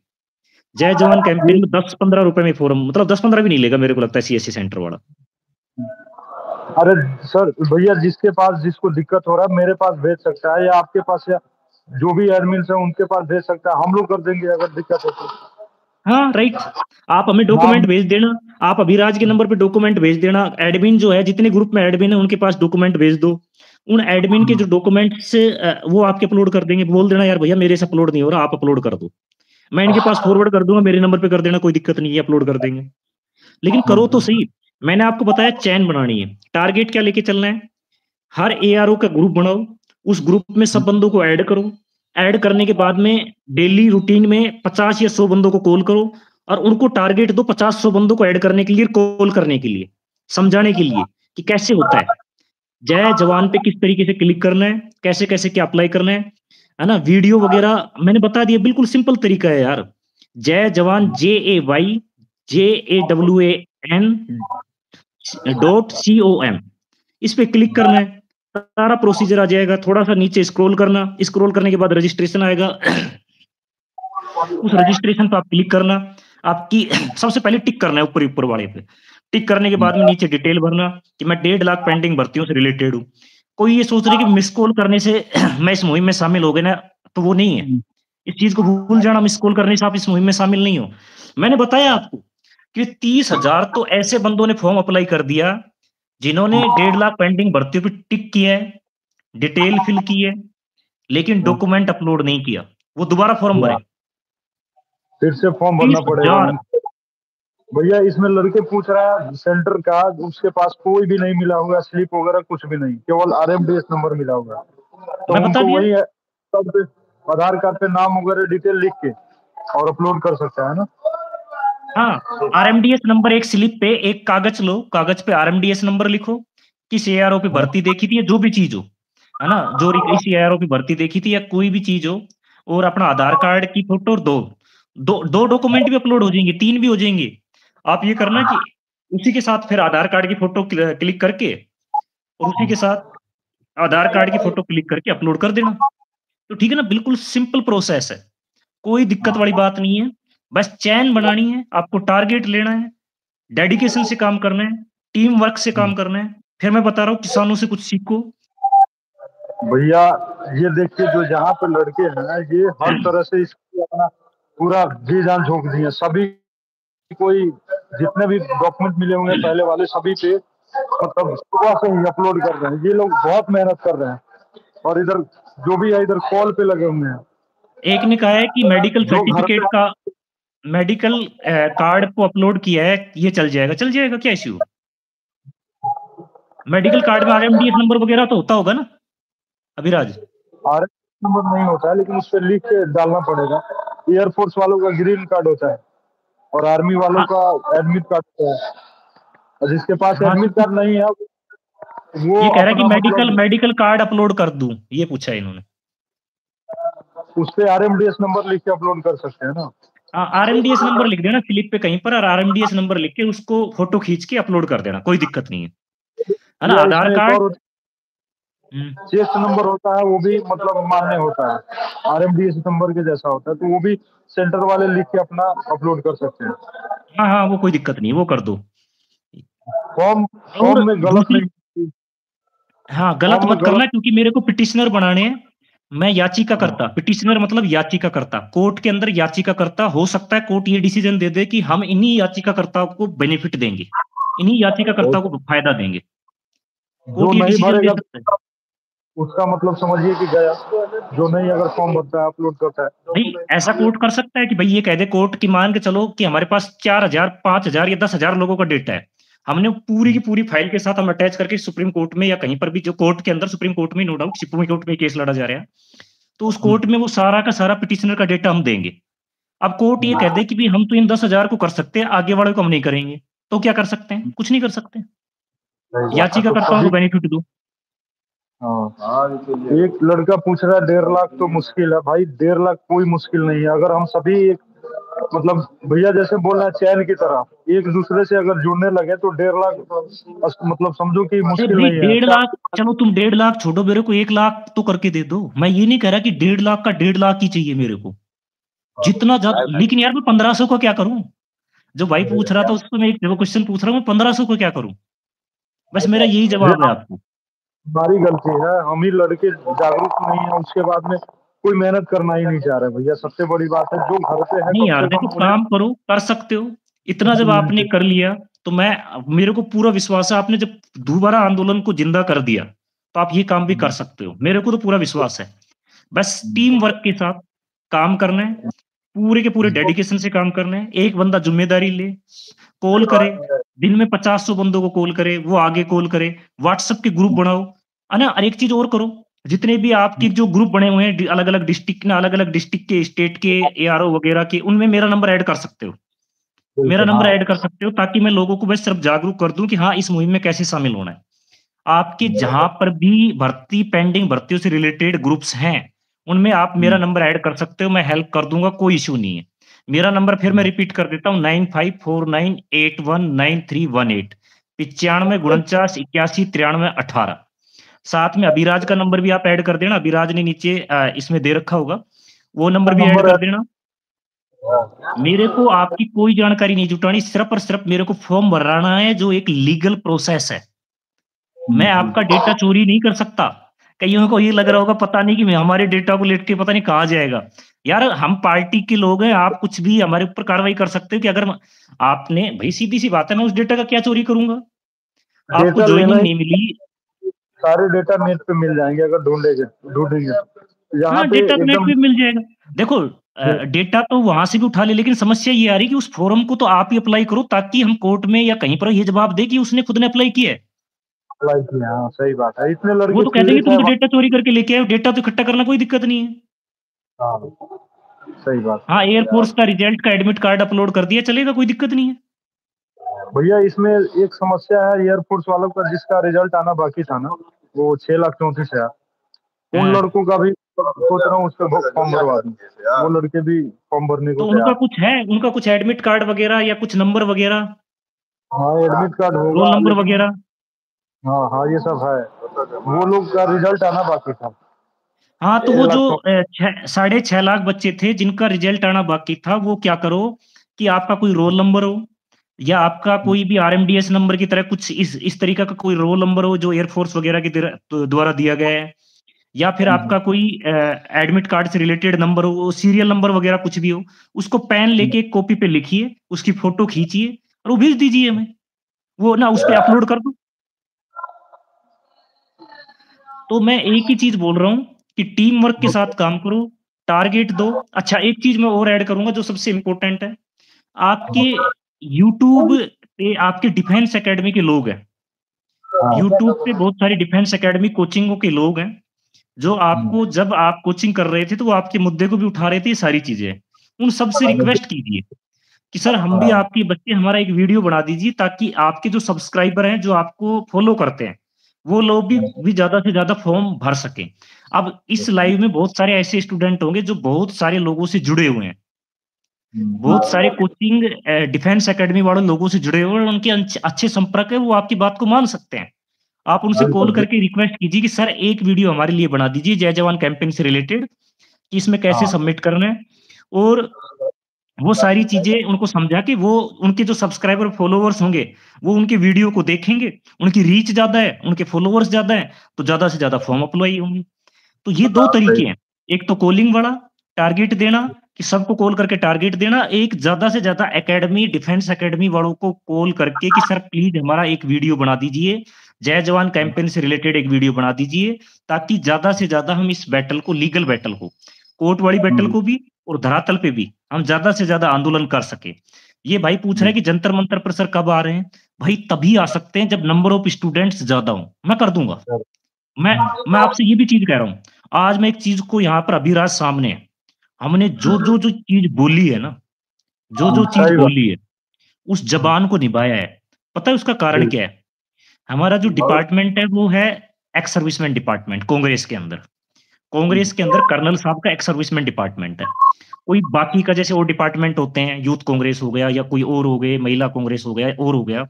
जय जवान कैंपेन में 10-15 रुपए में फॉर्म मतलब 10-15 भी नहीं लेगा मेरे को लगता है सीएससी सेंटर वाला। अरे सर भैया जिसके पास जिसको दिक्कत हो रहा है मेरे पास भेज सकता है या आपके पास या जो भी एडमिन है उनके पास भेज सकता है, हम लोग कर देंगे अगर दिक्कत हो तो। हाँ, राइट। आप हमें नाम डॉक्यूमेंट भेज देना, आप अभिराज के नंबर पे डॉक्यूमेंट भेज देना। एडमिन जो है, जितने ग्रुप में एडमिन है, उनके पास डॉक्यूमेंट भेज दो। उन एडमिन के जो डॉक्यूमेंट्स वो आपके अपलोड कर देंगे। बोल देना यार भैया मेरे से अपलोड नहीं हो रहा, आप अपलोड कर दो। मैं इनके पास फॉरवर्ड कर दूँगा, मेरे नंबर पे कर देना, कोई दिक्कत नहीं है, अपलोड कर देंगे। लेकिन करो तो सही। मैंने आपको बताया चैन बनानी है। टारगेट क्या लेके चलना है? हर एआरओ का ग्रुप बनाओ, उस ग्रुप में सब बंदों को ऐड करो। ऐड करने के बाद में डेली रूटीन में 50 या 100 बंदों को कॉल करो और उनको टारगेट दो 50-100 बंदों को ऐड करने के लिए, कॉल करने के लिए, समझाने के लिए कि कैसे होता है। जय जवान पे किस तरीके से क्लिक करना है, कैसे-कैसे क्या अप्लाई करना है ना? वीडियो वगैरह मैंने बता दिया, बिल्कुल सिंपल तरीका है यार। जय जवान JAY JAWAN .com इस पे क्लिक करना है। सारा प्रोसीजर आ जाएगा, थोड़ा-सा नीचे स्क्रॉल करना, स्क्रॉल करने के बाद रजिस्ट्रेशन आएगा। उस रजिस्ट्रेशन पे आप क्लिक करना, आपकी सबसे पहले टिक करना है ऊपर-ऊपर वाले पे। टिक करने के बाद में नीचे डिटेल भरना कि मैं 1.5 लाख पेंडिंग भर्तियों से रिलेटेड हूँ। कोई ये सोच रहे कि मिस कॉल करने से मैं इस मुहिम में शामिल हो गए ना, तो वो नहीं है। इस चीज़ को भूल जाना, मिस कॉल करने से आप इस मुहिम में शामिल नहीं हो। मैंने बताया आपको कि 30,000 तो ऐसे बंदों ने फॉर्म अप्लाई कर दिया, जिन्होंने 1.5 लाख पेंडिंग भर्तियों पे टिक किया है, डिटेल फिल की है, लेकिन डॉक्यूमेंट अपलोड नहीं किया। वो दोबारा फॉर्म भरे। फिर से फॉर्म भरना पड़ेगा 30,000 भैया। इसमें लड़के पूछ रहा है सेंटर का, उसके पास कोई भी नहीं मिला होगा, स्लिप वगैरह कुछ भी नहीं, केवल RMDS नंबर मिला होगा। तो मैं बता उनको दिया। वही है, सब पे आधार कार्ड पे नाम वगैरह डिटेल लिख के और अपलोड कर सकता है ना। हाँ, आरएमडीएस नंबर एक स्लिप पे एक कागज लो, कागज पे आरएमडीएस नंबर लिखो, किस एआरओ पे भर्ती देखी थी या जो भी चीज हो, है ना, जो इस एआरओ पे भर्ती देखी थी या कोई भी चीज हो, और अपना आधार कार्ड की फोटो और दो डॉक्यूमेंट भी अपलोड हो जाएंगे, 3 भी हो जाएंगे। आप ये करना कि उसी के साथ फिर आधार कार्ड की फोटो क्लिक करके और उसी के साथ आधार कार्ड की फोटो क्लिक करके अपलोड कर देना। तो ठीक है ना, बिल्कुल सिंपल प्रोसेस है, कोई दिक्कत वाली बात नहीं है। बस चैन बनानी है, आपको टारगेट लेना है, डेडिकेशन से काम करना है, टीम वर्क से काम करना है। फिर मैं बता रहा हूँ, किसानों से कुछ सीखो। भैया ये देखिए, जो जहाँ पे लड़के हैं ये हर तरह से इसको अपना पूरा जी जान झोंक दिए। सभी कोई जितने भी डॉक्यूमेंट मिले होंगे पहले वाले सभी पे मतलब सुबह से ही अपलोड कर रहे हैं। ये लोग बहुत मेहनत कर रहे हैं, और इधर जो भी है इधर कॉल पे लगे हुए हैं। एक ने कहा है कि मेडिकल जो घर सर्टिफिकेट पे का मेडिकल कार्ड को अपलोड किया है, ये चल जाएगा, चल जाएगा, क्या इश्यू? मेडिकल कार्ड में आरएमडीएस नंबर वगैरह तो होता होगा ना अभिराज? RS नंबर नहीं होता है, लेकिन उस पर लिख के डालना पड़ेगा। एयरफोर्स वालों का ग्रीन कार्ड होता है और आर्मी वालों हाँ का एडमिट कार्ड होता है। और जिसके पास हाँ, एडमिट कार्ड नहीं है वो ये कह रहा है कि अपना मेडिकल मतलब मेडिकल कार्ड अपलोड कर दूं, ये पूछा है इन्होंने। उस पे RMDS नंबर लिख के अपलोड कर सकते हैं ना। हाँ, आरएमडीएस नंबर लिख देना स्लिप पे कहीं पर, और आरएमडीएस नंबर लिख के उसको फोटो खींच के अपलोड कर देना, कोई दिक्कत नहीं है ना। या आधार इसमें एक कार्ड। और चेस्ट नंबर होता है, वो भी मतलब मान्य होता है, RMDS नंबर के जैसा होता है, तो वो भी सेंटर वाले लिख के अपना अपलोड कर सकते हैं। हाँ हाँ, वो कोई दिक्कत नहीं, वो कर दो। फॉर्म और फॉर्म में गलत दूसरी, नहीं, हाँ, गलत फॉर्म में मत गलत करना, क्योंकि मेरे को पिटिशनर बनाने हैं। मैं याचिका करता, पिटिशनर मतलब याचिका करता, कोर्ट के अंदर याचिका करता। हो सकता है कोर्ट ये डिसीजन दे दे कि हम इन्हीं याचिकाकर्ताओं को बेनिफिट देंगे, इन्हीं याचिकाकर्ताओं को फायदा देंगे। जो कोर्ट ये नहीं डिसीजन दे भरेगा सकता है। उसका मतलब समझिए कि गया। जो नहीं अगर फॉर्म भरता है अपलोड करता है। नहीं, ऐसा कोर्ट कर सकता है कि भाई ये कह दे कोर्ट की, मान के चलो कि हमारे पास 4,000 5,000 या 10,000 लोगों का डेटा है, हमने पूरी की पूरी फाइल के साथ हम अटैच करके सुप्रीम कोर्ट में या कहीं पर भी, जो कोर्ट के अंदर, सुप्रीम कोर्ट में नो डाउट, सुप्रीम कोर्ट में केस लड़ा जा रहा है, तो उस कोर्ट में वो सारा का सारा पिटिशनर का डेटा हम देंगे। अब कोर्ट ये कह दे कि भी हम तो इन 10,000 को कर सकते हैं, आगे वाले को हम नहीं करेंगे, तो क्या कर सकते हैं? कुछ नहीं कर सकते। तो याचिकाकर्ताओं को सभी बेनिफिट दो। हाँ, एक लड़का पूछ रहा है 1.5 लाख तो मुश्किल है भाई। 1.5 लाख कोई मुश्किल नहीं है, अगर हम सभी एक मतलब भैया जैसे बोल रहे हैं चैन की तरह एक दूसरे से अगर जुड़ने लगे तो 1.5 लाख मतलब समझो कि अरे मुश्किल भाई, नहीं है। 1.5 लाख, चलो तुम 1.5 लाख छोड़ो, मेरे को 1 लाख तो करके दे दो। मैं ये नहीं कह रहा कि 1.5 लाख का 1.5 लाख ही चाहिए मेरे को, जितना ज्यादा। लेकिन यार मैं 1,500 का क्या करूं? जो भाई पूछ रहा था उसको मैं एक क्वेश्चन पूछ रहा हूँ, मैं 1,500 को क्या करूं? बस मेरा यही ये जवाब है आपको। हमारी गलती है, हम ही लड़के जागरूक नहीं है, उसके बाद में कोई मेहनत करना ही नहीं चाह रहे भैया। सबसे बड़ी बात है जो घर पे है नहीं कम यार से देखो, कम काम करो, कर सकते हो। इतना जब आपने उन्हें कर लिया, तो मैं, मेरे को पूरा विश्वास है, आपने जब दोबारा आंदोलन को जिंदा कर दिया, तो आप ये काम भी कर सकते हो, मेरे को तो पूरा विश्वास है। बस टीम वर्क के साथ काम करना है, पूरे के पूरे डेडिकेशन से काम करना है। एक बंदा जिम्मेदारी ले, कॉल करे, दिन में 50-100 बंदों को कॉल करे, वो आगे कॉल करे, व्हाट्सएप के ग्रुप बनाओ, है ना। और एक चीज और करो, जितने भी आपके जो ग्रुप बने हुए हैं अलग अलग डिस्ट्रिक्ट ना, अलग अलग डिस्ट्रिक्ट के, स्टेट के, एआरओ वगैरह के, उनमें मेरा नंबर ऐड कर सकते हो, मेरा नंबर ऐड कर सकते हो, ताकि मैं लोगों को बस सिर्फ जागरूक कर दूं कि हाँ, इस मुहिम में कैसे शामिल होना है। आपके जहाँ पर भी पेंडिंग भर्तियों से रिलेटेड ग्रुप्स हैं, उनमें आप मेरा नंबर ऐड कर सकते हो, मैं हेल्प कर दूँगा, कोई इश्यू नहीं है। मेरा नंबर फिर मैं रिपीट कर देता हूँ 9549819318 9549 साथ में अभिराज का नंबर भी आप ऐड कर देना, अभिराज ने नीचे इसमें दे रखा होगा, वो नंबर भी ऐड नंबर कर है। देना। मेरे को आपकी कोई जानकारी नहीं जुटानी, सिर्फ़ और सिर्फ़ मेरे को फॉर्म भराना है जो एक लीगल प्रोसेस है। मैं आपका डेटा चोरी नहीं कर सकता। कइयों को ये लग रहा होगा पता नहीं कि मैं हमारे डेटा को लेके पता नहीं कहाँ जाएगा। यार हम पार्टी के लोग हैं, आप कुछ भी हमारे ऊपर कार्रवाई कर सकते हो कि अगर म आपने भई सीधी-सी बात है मैं उस डेटा का क्या चोरी करूँगा? आपको डेटा लेना जॉइनिंग ही, नहीं मिली। सारे डेटा नेट पे मिल जाएँगे अगर ढूँढेंगे। यहाँ हाँ, पे डेटा नेट एकदम पे मिल जाएगा। देखो डेटा तो वहाँ से भी उठा ले लेकिन समस्या ये आ रही है कि उस फ़ॉर्म को तो आप ही अप्लाई करो ताकि हम कोर्ट में या कहीं पर ये जवाब दें कि उसने खुद ने अप्लाई किया है। अप्लाई किया, हाँ, सही बात है। इतने वो लड़के तो कह देंगे पीड़ित तुम हैं तो वहाँ। डेटा चोरी करके लेके आए हो, डेटा तो इकट्ठा करना कोई दिक्कत नहीं है। हाँ, सही बात हाँ, है। एयरफ़ोर्स का रिज़ल्ट का एडमिट कार्ड अपलोड कर दिया, चलेगा कोई दिक्कत नहीं है। भैया इसमें एक समस्या है एयरफोर्स वालों का, जिसका रिजल्ट आना बाकी था ना, वो 6,34,000 है। उन हाँ, लड़कों का भी सोच रहा हूँ, उसका फॉर्म भरवा दूँ। वो लड़के भी फॉर्म भरने को तो तैयार हैं। उनका कुछ एडमिट कार्ड वग़ैरह या कुछ नंबर वग़ैरह, हाँ, एडमिट कार्ड रोल होगा नंबर लेकिन, वग़ैरह। हाँ, हाँ, ये सब है। वो लोग का रिजल्ट आना बाकी था। हाँ, तो 6 वो जो लाख तो 6 साढ़े 6 लाख बच्चे थे जिनका रिज़ल्ट आना बाकी था, वो क्या करो कि आपका कोई रोल नंबर हो या आपका कोई भी आरएमडीएस नंबर की तरह कुछ इस तरीक़े का कोई रोल नंबर हो जो एयरफ़ोर्स वग़ैरह की द्वारा दिया गया है या फिर आपका कोई एडमिट कार्ड से रिलेटेड नंबर हो, वो सीरियल नंबर वग़ैरह कुछ भी हो, उसको पेन लेके एक कॉपी पे लिखिए, उसकी फ़ोटो खींचिए और वो भेज दीजिए हमें। वो ना उस पे अपलोड कर दो। तो मैं एक ही चीज़ बोल रहा हूँ कि टीम वर्क के साथ काम करो, टारगेट दो। अच्छा एक चीज़ मैं और ऐड करूँगा जो सबसे इम्पोर्टेंट है, आपके यूट्यूब पे आपके डिफेंस अकेडमी के लोग हैं। यूट्यूब पे बहुत सारी डिफेंस अकेडमी कोचिंगों के लोग हैं, जो आपको जब आप कोचिंग कर रहे थे, तो वो आपके मुद्दे को भी उठा रहे थे, ये सारी चीज़ें। उन सबसे रिक्वेस्ट कीजिए कि सर हम भी आपके बच्चे हमारा एक वीडियो बना दीजिए ताकि आपके जो सब्सक्राइबर हैं, जो आपको फॉलो करते हैं, वो लोग भी ज़्यादा से ज़्यादा फॉर्म भर सकें। अब इस लाइव में बहुत सारे ऐसे स्टूडेंट होंगे जो बहुत सारे लोगों से जुड़े हुए हैं। बहुत सारे कोचिंग डिफेंस अकेडमी वाले लोगों से जुड़े हुए हैं और उनके अच्छे संपर्क है, वो आपकी बात को मान सकते हैं। आप उनसे कॉल बिल्कुल, करके रिक्वेस्ट कीजिए कि सर एक वीडियो हमारे लिए बना दीजिए जय जवान कैंपेन से रिलेटेड कि इसमें कैसे हाँ, सबमिट करना है और वो सारी चीज़ें उनको समझा के वो उनके जो सब्सक्राइबर फॉलोवर्स होंगे, वो उनके वीडियो को देखेंगे, उनकी रीच ज़्यादा है, उनके फॉलोवर्स ज़्यादा हैं, तो ज़्यादा से ज़्यादा फॉर्म अप्लाई होंगे। तो ये 2 सही। तरीके हैं, एक तो कॉलिंग वाला, टारगेट देना कि सबको कॉल करके टारगेट देना, एक ज़्यादा से ज़्यादा अकेडमी, डिफेंस अकेडमी वालों को कॉल करके कि सर प्लीज़ हमारा एक वीडियो बना दीजिए, जय जवान कैंपेन से रिलेटेड एक वीडियो बना दीजिए, ताकि ज़्यादा से ज़्यादा हम इस बैटल को लीगल बैटल को, कोर्ट वाली बैटल हुँ, को भी और धरातल पे भी हम ज़्यादा से ज़्यादा आंदोलन कर सकें। ये भाई पूछ रहा है जी, कि जंतर-मंतर पर सर कब आ रहे हैं? भाई तभी आ सकते हैं जब नंबर ऑफ स्टूडेंट्स ज़्यादा हों, मैं कर दूँगा। सर। मैं मैं आपसे ये भी चीज़ कह रहा हूँ, आज मैं एक चीज़ को यहाँ पर अभिराज सामने है, हमने जो चीज़ बोली है ना, जो चीज़ सही बात। बोली है, उस ज़बान को निभाया है। पता है उसका कारण जी, क्या है? हमारा जो डिपार्टमेंट है वो है एक्स सर्विसमैन डिपार्टमेंट कांग्रेस के अंदर। कांग्रेस के अंदर कर्नल साहब का एक्स सर्विसमैन डिपार्टमेंट है। कोई बाकी का जैसे और डिपार्टमेंट होते हैं, यूथ कांग्रेस हो गया या कोई और हो गए, महिला कांग्रेस हो गया और हो गया,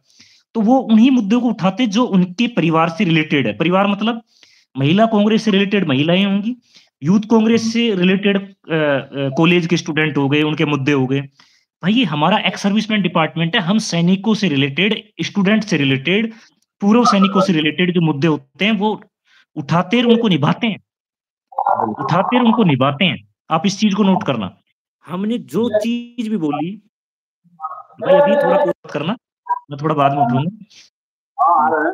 तो वो उन्हीं मुद्दों को उठाते जो उनके परिवार से रिलेटेड है। परिवार मतलब महिला कांग्रेस से रिलेटेड महिलाएँ होंगी, यूथ कांग्रेस से रिलेटेड कॉलेज के स्टूडेंट हो गए, उनके मुद्दे हो गए। भाई ये हमारा एक्स सर्विसमैन डिपार्टमेंट है, हम सैनिकों से रिलेटेड, स्टूडेंट से रिलेटेड, पूर्व सैनिकों से रिलेटेड जो मुद्दे होते हैं वो उठाते और उनको निभाते हैं। उठाते और उनको निभाते हैं। आप इस चीज़ को नोट करना। हमने जो चीज़ भी बोली भाई अभी थोड़ा कॉल मत करना, मैं थोड़ा बाद में उठूँगा। हाँ, आ रहे हैं।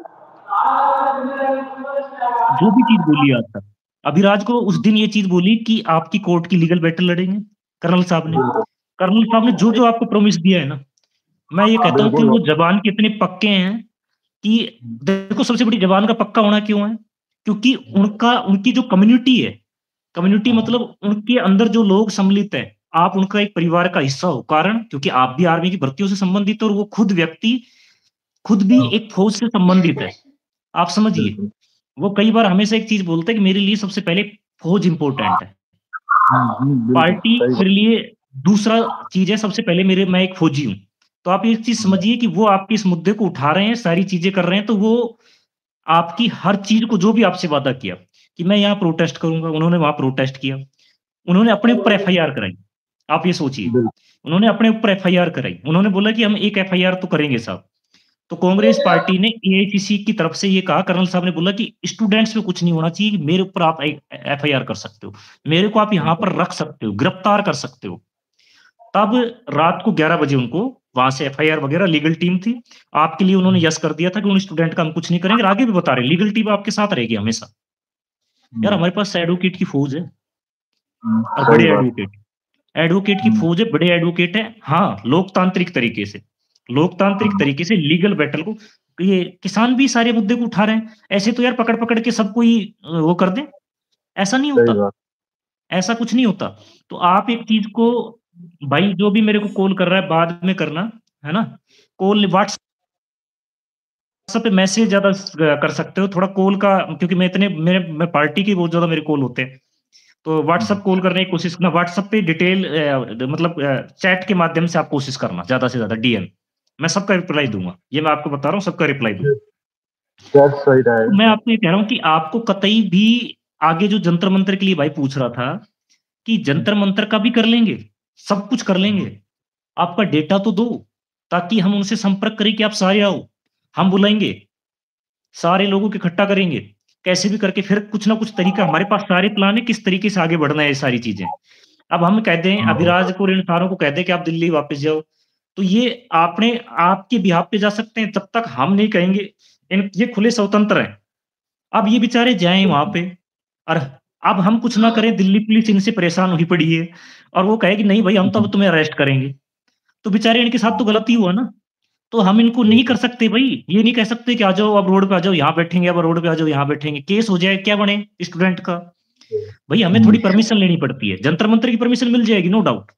जो भी चीज़ बोली आज तक, अभिराज को उस दिन ये चीज़ बोली कि आपकी कोर्ट की लीगल बैटल लड़ेंगे, कर्नल साहब ने। बिल्कुल, कर्नल साहब ने जो-जो आपको प्रॉमिस दिया है ना, मैं ये कहता हूँ कि बिल्कुल। वो ज़बान के इतने पक्के हैं कि देखो सबसे बड़ी ज़बान का पक्का होना क्यों है? क्योंकि उनकी जो कम्युनिटी है, कम्युनिटी मतलब उनके अंदर जो लोग सम्मिलित हैं, आप उनका एक परिवार का हिस्सा हो। कारण क्योंकि आप भी आर्मी की भर्तियों से संबंधित हो और वो खुद व्यक्ति खुद भी एक फ़ौज से संबंधित है। आप समझिए, बिल्कुल। वो कई बार हमेशा एक चीज़ बोलते हैं कि मेरे लिए सबसे पहले फ़ौज इम्पोर्टेंट है। बिल्कुल, पार्टी सही बात। मेरे लिए दूसरा चीज़ है, सबसे पहले मेरे मैं एक फौजी हूँ। तो आप एक चीज़ हुँ, समझिए कि वो आपके इस मुद्दे को उठा रहे हैं, सारी चीज़ें कर रहे हैं, तो वो आपकी हर चीज़ को जो भी आपसे वादा किया कि मैं यहाँ प्रोटेस्ट करूँगा, उन्होंने वहाँ प्रोटेस्ट किया। उन्होंने अपने ऊपर एफआईआर कराई। आप ये सोचिए, बिल उन्होंने अपने ऊपर एफआईआर कराई। उन्होंने बोला कि हम एक एफआईआर तो करेंगे साहब। तो कांग्रेस पार्टी ने एआईसीसी की तरफ से ये कहा, कर्नल साहब ने बोला कि स्टूडेंट्स पे कुछ नहीं होना चाहिए, मेरे ऊपर आप एफआईआर कर सकते हो। मेरे को आप यहाँ पर रख सकते हो, गिरफ्तार कर सकते हो। तब रात को 11 बजे उनको वहाँ से एफआईआर वगैरह लीगल टीम थी। आपके लिए उन्होंने यस कर दिया था कि उन स्टूडेंट का हम कुछ नहीं करेंगे और आगे भी बता रहे हैं, लीगल टीम आपके साथ रहेगी हमेशा। यार हुँ, हमारे पास एडवोकेट की फ़ौज है और सही बड़े बात। एडवोकेट। एडवोकेट की हुँ, फ़ौज है, बड़े एडवोकेट हैं। हाँ, लोकतांत्रिक हुँ, तरीके से लीगल बैटल को ये किसान भी सारे मुद्दे को उठा रहे हैं। ऐसे तो यार पकड़-पकड़ के सबको ही वो कर दें, ऐसा नहीं सही होता। बात। ऐसा कुछ नहीं होता। तो आप एक चीज़ को भाई जो भी मेरे को कॉल कर रहा है बाद में करना, है ना? कॉल व्हाट्सएप पे मैसेज ज़्यादा कर सकते हो, थोड़ा कॉल का क्योंकि मैं पार्टी के बहुत ज़्यादा मेरे कॉल होते हैं। तो व्हाट्सएप हुँ, कॉल करने की कोशिश करना, व्हाट्सएप पे डिटेल मतलब चैट के माध्यम से आप कोशिश करना ज़्यादा से ज़्यादा डीएम। मैं सबका रिप्लाई दूँगा। ये मैं आपको बता रहा हूँ सबका रिप्लाई दूँगा। शायद सही तो मैं रहेगा। आपको ये कह रहा हूँ कि आपको कतई भी आगे जो जंतर-मंतर के लिए भाई पूछ रहा था कि हुँ, जंतर-मंतर का भी कर लेंगे, सब कुछ कर हुँ, लेंगे। आपका डेटा तो दो, ताकि हम उनसे संपर्क करें कि आप सारे आओ। हम बुलाएँगे, सारे लोगों को इकट्ठा करेंगे, कैसे भी करके फिर कुछ ना कुछ तरीका हमारे पास सारे प्लान है किस तरीके से आगे बढ़ना है ये सारी चीज़ें। अब हम कह दें हुँ, अभिराज को और इन सारों को कह दें कि आप दिल्ली वापस जाओ, तो ये आपने आपके बिहाफ़ पे जा सकते हैं, तब तक हम नहीं कहेंगे ये खुले स्वतंत्र हैं। अब ये बेचारे जाएँ वहाँ बिल्कुल। पे और अब हम कुछ ना करें, दिल्ली पुलिस इनसे परेशान हुई पड़ी है और वो कहे कि नहीं भई हम तो अब हुँ, तुम्हें अरेस्ट करेंगे। तो बेचारे इनके साथ तो गलत ही हुआ ना। तो हम इनको नहीं कर बिल्कुल। सकते भई, ये नहीं कह सकते कि आ जाओ अब रोड पे आ जाओ, यहाँ बैठेंगे, अब रोड पे आ जाओ, यहाँ बैठेंगे। केस हो जाए, क्या बने स्टूडेंट का? भई हमें हुँ, थोड़ी परमिशन लेनी पड़ती है। जंतर-मंतर की परमिशन मिल जाएगी नो डाउट।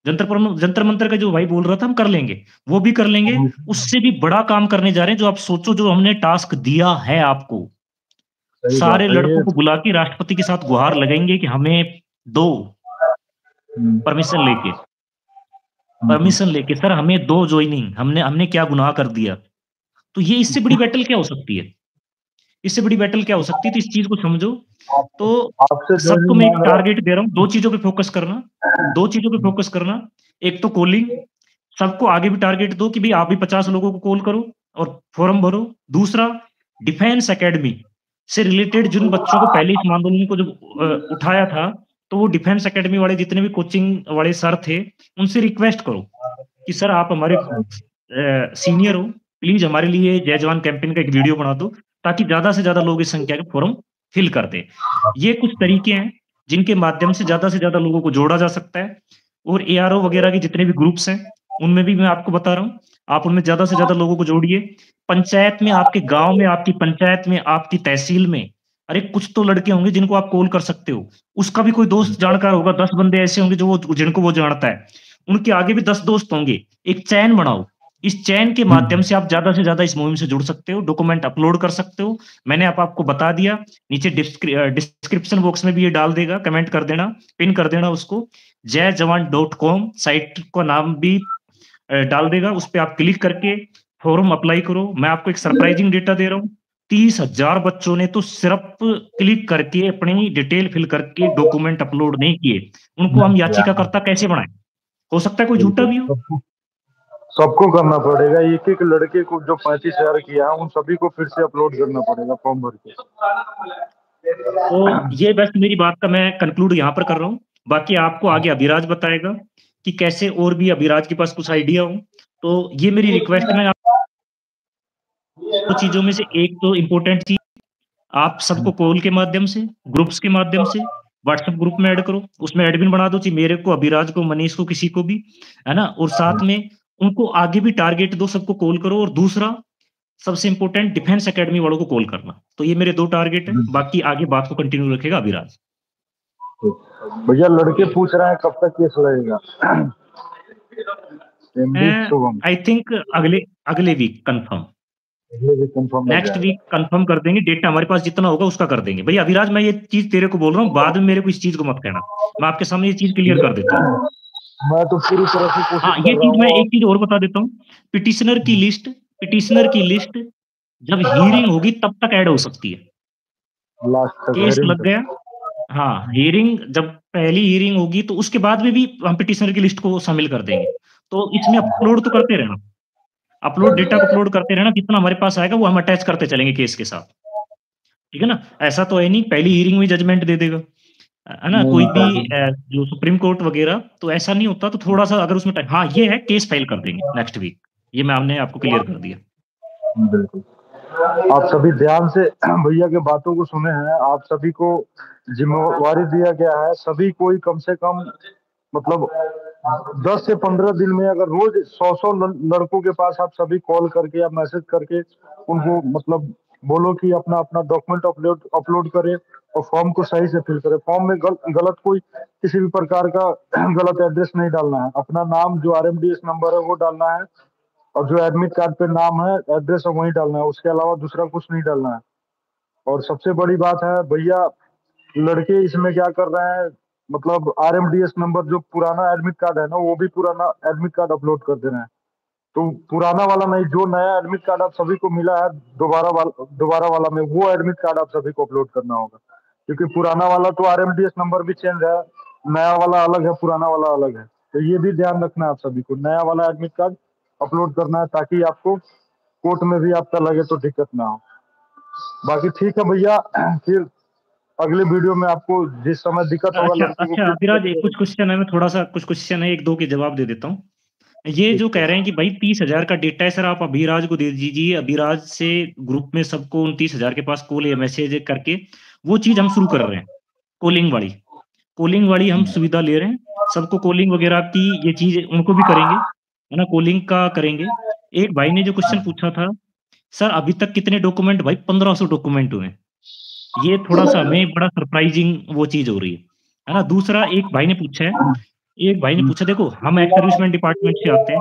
जंतर-मंतर का जो भाई बोल रहा था हम कर लेंगे, वो भी कर लेंगे। हुँ, उससे भी बड़ा काम करने जा रहे हैं जो आप सोचो जो हमने टास्क दिया है आपको। सही बात सारे है लड़कों ये। को बुला के राष्ट्रपति के साथ गुहार लगाएँगे कि हमें दो हुँ, परमिशन लेके हुँ, सर हमें दो जॉइनिंग हमने हमने क्या गुनाह कर दिया? तो ये इससे बड़ी बैटल क्या हो सकती है? इससे बड़ी बैटल क्या हो सकती है? तो इस चीज़ को समझो। आप तो आपसे सबको जॉइनिंग मैं एक माँग रहा टारगेट दे रहा हूँ, 2 चीज़ों पे फ़ोकस करना, 2 चीज़ों पे फ़ोकस करना। एक तो कॉलिंग, सबको आगे भी टारगेट दो कि भई आप भी 50 लोगों को कॉल करो और फॉर्म भरो। दूसरा, डिफेंस अकेडमी से रिलेटेड जिन बच्चों को पहले इस आंदोलन को जब उठाया था, तो वो डिफेंस अकेडमी वाले जितने भी कोचिंग वाले सर थे, उनसे रिक्वेस्ट करो कि सर आप हमारे सीनियर हो, प्लीज़ हमारे लिए जय जवान कैंपेन का एक वीडियो बना दो, ताकि ज़्यादा से ज़्यादा लोग इस संख्या के फॉर्म फिल कर दें। ये कुछ तरीके हैं, जिनके माध्यम से ज़्यादा लोगों को जोड़ा जा सकता है और एआरओ वगैरह के जितने भी ग्रुप्स हैं, उनमें भी मैं आपको बता रहा हूँ, आप उनमें ज़्यादा से ज़्यादा लोगों को जोड़िए। पंचायत में, आपके गाँव में, आपकी पंचायत में, आपकी तहसील में, अरे कुछ तो लड़के होंगे जिनको आप कॉल कर सकते हो। उसका भी कोई दोस्त जानकार होगा, 10 बंदे ऐसे होंगे जो वो जिनको वो जानता है। उनके आगे भी 10 दोस्त होंगे। एक चैन बनाओ। इस चैन के माध्यम से आप ज़्यादा से ज़्यादा इस मुहिम से जुड़ सकते हो, डॉक्यूमेंट अपलोड कर सकते हो। मैंने अब आपको बता दिया, नीचे डिस्क्रिप्शन बॉक्स में भी ये डाल देगा, कमेंट कर देना, पिन कर देना उसको। जयजवान.com साइट का नाम भी डाल देगा, उस पे आप क्लिक करके फॉर्म अप्लाई करो। मैं आपको एक सरप्राइज़िंग डेटा दे रहा हूँ, 30,000 बच्चों ने तो सिर्फ़ क्लिक करके अपनी डिटेल फिल करके डॉक्यूमेंट अपलोड नहीं किए। उनको हम याचिकाकर्ता कैसे बनाएँ? हो सकता है कोई झूठा बिल्कुल, भी हो। सबको करना पड़ेगा, एक-एक लड़के को जो 35,000 किया है, उन सभी को फिर से अपलोड करना पड़ेगा फॉर्म भर के। तो ये बस मेरी बात का मैं कंक्लूड यहाँ पर कर रहा हूँ। बाकी आपको आगे अभिराज बताएगा कि कैसे और भी अभिराज के पास कुछ आइडिया हो। तो ये मेरी रिक्वेस्ट है, मैं आप 2 चीज़ों में से एक तो इम्पोर्टेंट चीज़ आप सबको कॉल के माध्यम से, ग्रुप्स के माध्यम से, व्हाट्सएप ग्रुप में ऐड करो। उसमें एडमिन बना दो, चाहे मेरे को, अभिराज को, मनीष को, किसी को भी, है ना? और साथ में उनको आगे भी टारगेट दो, सबको कॉल करो और दूसरा सबसे इम्पोर्टेंट डिफेंस अकेडमी वालों को कॉल करना। तो ये मेरे 2 टारगेट हैं, बाकी आगे बात को कंटिन्यू रखेगा अभिराज। भैया लड़के पूछ रहे हैं कब तक केस लगेगा? एमडी मैं शुभम। आई थिंक अगले अगले वीक कन्फर्म। ये भी कंफर्म हो नेक्स्ट जाएगा। वीक कंफर्म कर देंगे, डेटा हमारे पास जितना होगा उसका कर देंगे। भैया अभिराज, मैं ये चीज़ तेरे को बोल रहा हूँ, बाद में मेरे को इस चीज़ को मत कहना। मैं आपके सामने ये चीज़ क्लियर कर देता हूँ। मैं तो पूरी तरह से हाँ, कोशिश ये कर रहा चीज़ मैं हूँ एक चीज़ और बता देता हूँ। पिटिशनर की लिस्ट जब हियरिंग होगी तब तक ऐड हो सकती है। लास्ट तक केस हेयरिंग लग तक। गया, हाँ, हियरिंग जब पहली हियरिंग होगी तो उसके बाद में भी हम पिटिशनर की लिस्ट को शामिल कर देंगे। तो इसमें अपलोड तो करते रहना। अपलोड डेटा को अपलोड करते रहना, जितना हमारे पास आएगा वो हम अटैच करते चलेंगे केस के साथ। ठीक है ना? ऐसा तो है नहीं पहली हियरिंग में जजमेंट दे देगा। है ना? कोई नहीं भी नहीं, जो सुप्रीम कोर्ट वगैरह तो ऐसा नहीं होता, तो थोड़ा-सा अगर उसमें टाइम, हाँ, ये है केस फाइल कर देंगे नेक्स्ट वीक। ये मैं हमने आपको क्लियर कर दिया। बिल्कुल। आप सभी ध्यान से भैया के बातों को सुने हैं। आप सभी को जिम्मेवारी दिया गया है, सभी कोई कम से कम मतलब 10 से 15 दिन में अगर रोज 100 लड़कों के पास आप सभी कॉल करके या मैसेज करके उनको मतलब बोलो कि अपना अपना डॉक्यूमेंट अपलोड अपलोड करें और फॉर्म को सही से फिल करें। फॉर्म में गलत कोई किसी भी प्रकार का गलत एड्रेस नहीं डालना है। अपना नाम जो आरएमडीएस नंबर है वो डालना है और जो एडमिट कार्ड पे नाम है एड्रेस है वही डालना है, उसके अलावा दूसरा कुछ नहीं डालना है। और सबसे बड़ी बात है भैया, लड़के इसमें क्या कर रहे हैं, मतलब आरएमडीएस नंबर जो पुराना एडमिट कार्ड है ना वो भी पुराना एडमिट कार्ड अपलोड कर दे रहे हैं। तो पुराना वाला नहीं, जो नया एडमिट कार्ड आप सभी को मिला है दोबारा वाला में वो एडमिट कार्ड आप सभी को अपलोड करना होगा। क्योंकि पुराना वाला तो आरएमडीएस नंबर भी चेंज है, नया वाला अलग है, पुराना वाला अलग है। तो ये भी ध्यान रखना है आप सभी को, नया वाला एडमिट कार्ड अपलोड करना है ताकि आपको कोर्ट में भी आपका लगे तो दिक्कत ना हो। बाकी ठीक है भैया, फिर अगले वीडियो में आपको जिस समय दिक्कत होगा अच्छा, लड़कों को अच्छा फिर अभिराज, एक कुछ क्वेश्चन है, मैं थोड़ा-सा कुछ क्वेश्चन है 1-2 के जवाब दे देता हूँ। ये जो ठीक कह है। रहे हैं कि भाई 30,000 का डेटा है सर, आप अभिराज को दे दीजिए, अभिराज से ग्रुप में सबको उन 30,000 के पास कॉल या मैसेज करके वो चीज़ हम शुरू कर रहे हैं, कॉलिंग वाली। कॉलिंग वाली हम सुविधा ले रहे हैं, सबको कॉलिंग वगैरह की ये चीज़ उनको भी करेंगे, है ना? कॉलिंग का करेंगे। एक भाई ने जो क्वेश्चन पूछा था, सर अभी तक कितने डॉक्यूमेंट, भाई 1500 डॉक्यूमेंट हुए हैं। ये थोड़ा-सा हमें बड़ा सरप्राइज़िंग वो चीज़ हो रही है ना? दूसरा एक भाई ने पूछा, देखो हम एक्स सर्विसमैन डिपार्टमेंट से आते हैं,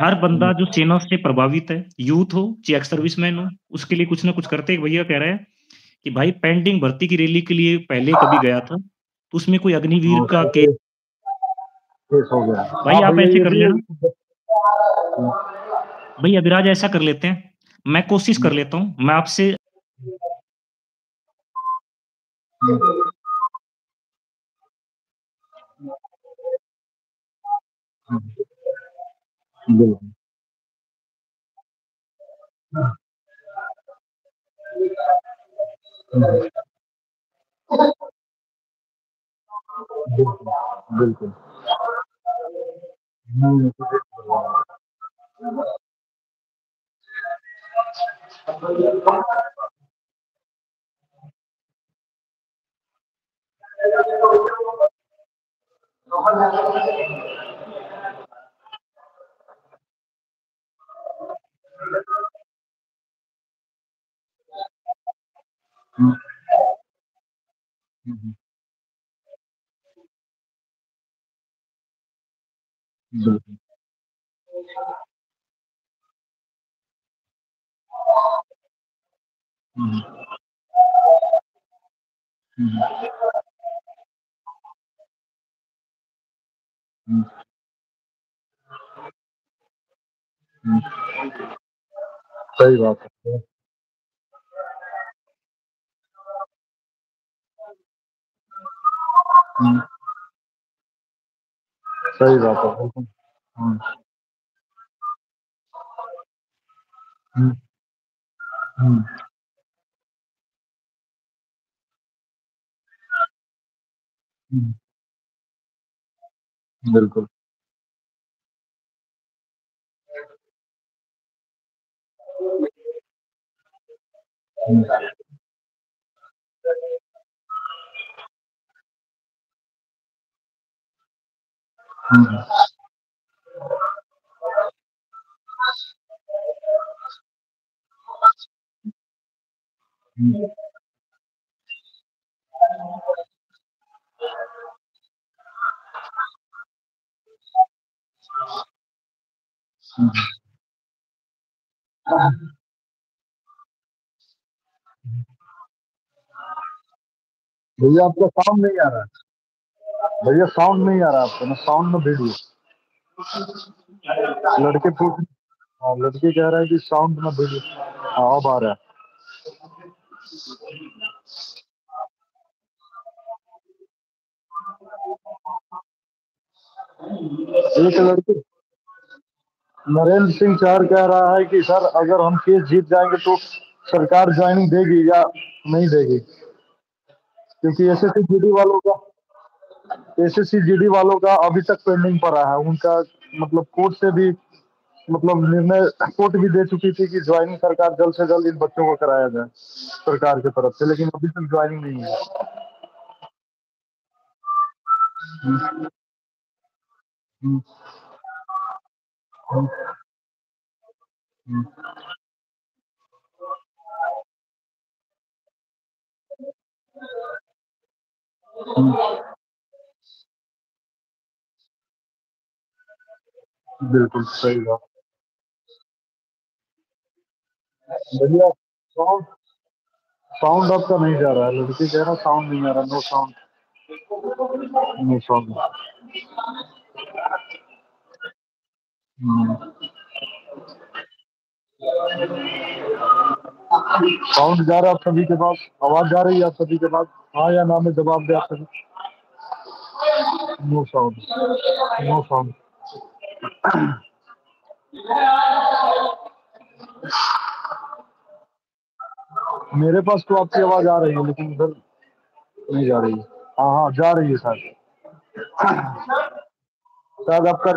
हर बंदा जो सेना से प्रभावित है, यूथ हो चाहे एक्स सर्विसमैन हो, उसके लिए कुछ ना कुछ करते हैं। एक भैया कह रहे हैं कि भाई पेंडिंग भर्ती की रैली के लिए पहले कभी गया था, तो उसमें कोई अग्निवीर का उसका केस, केस हो गया। भाई हाँ आप भैया ऐसे ये कर भी लेना, भई अभिराज ऐसा कर लेते हैं, मैं कोशिश कर लेता हूँ, मैं आपसे बिल्कुल बिल्कुल। नहीं, बिल्कुल। सही बात है। सही बात है, बिल्कुल। हुँ, हुँ, हुँ, हुँ, बिल्कुल। हुँ, हुँ, हुँ, हुँ, भैया आपका साउंड नहीं आ रहा है। भैया साउंड नहीं आ रहा है आपका ना, साउंड में भेजिए। लड़के पूछ हाँ, लड़के कह रहा है कि साउंड में भेजिए। हाँ अब आ रहा है। एक लड़के नरेंद्र सिंह चार कह रहा है कि सर अगर हम केस जीत जाएंगे तो सरकार ज्वाइनिंग देगी या नहीं देगी, क्योंकि एसएससी जीडी वालों का अभी तक पेंडिंग पड़ा है उनका। मतलब कोर्ट से भी मतलब निर्णय कोर्ट भी दे चुकी थी कि ज्वाइनिंग सरकार जल्द से जल्द इन बच्चों को कराया जाए सरकार की तरफ से, लेकिन अभी तक ज्वाइनिंग नहीं है। हम्म, हम्म, हम्म, हम्म, बिल्कुल सही बात। बढ़िया। साउंड साउंड आपका नहीं जा रहा है, लड़की कह रहा साउंड नहीं आ रहा, no sound, no sound. Sound जा रहा है आप सभी के पास, आवाज जा रही है आप सभी के पास, हाँ या ना में जवाब दे आप सभी। No sound, no sound. मेरे पास तो आपकी आवाज आ रही है लेकिन उधर नहीं जा रही है। हाँ हाँ जा रही है शायद। शायद आपका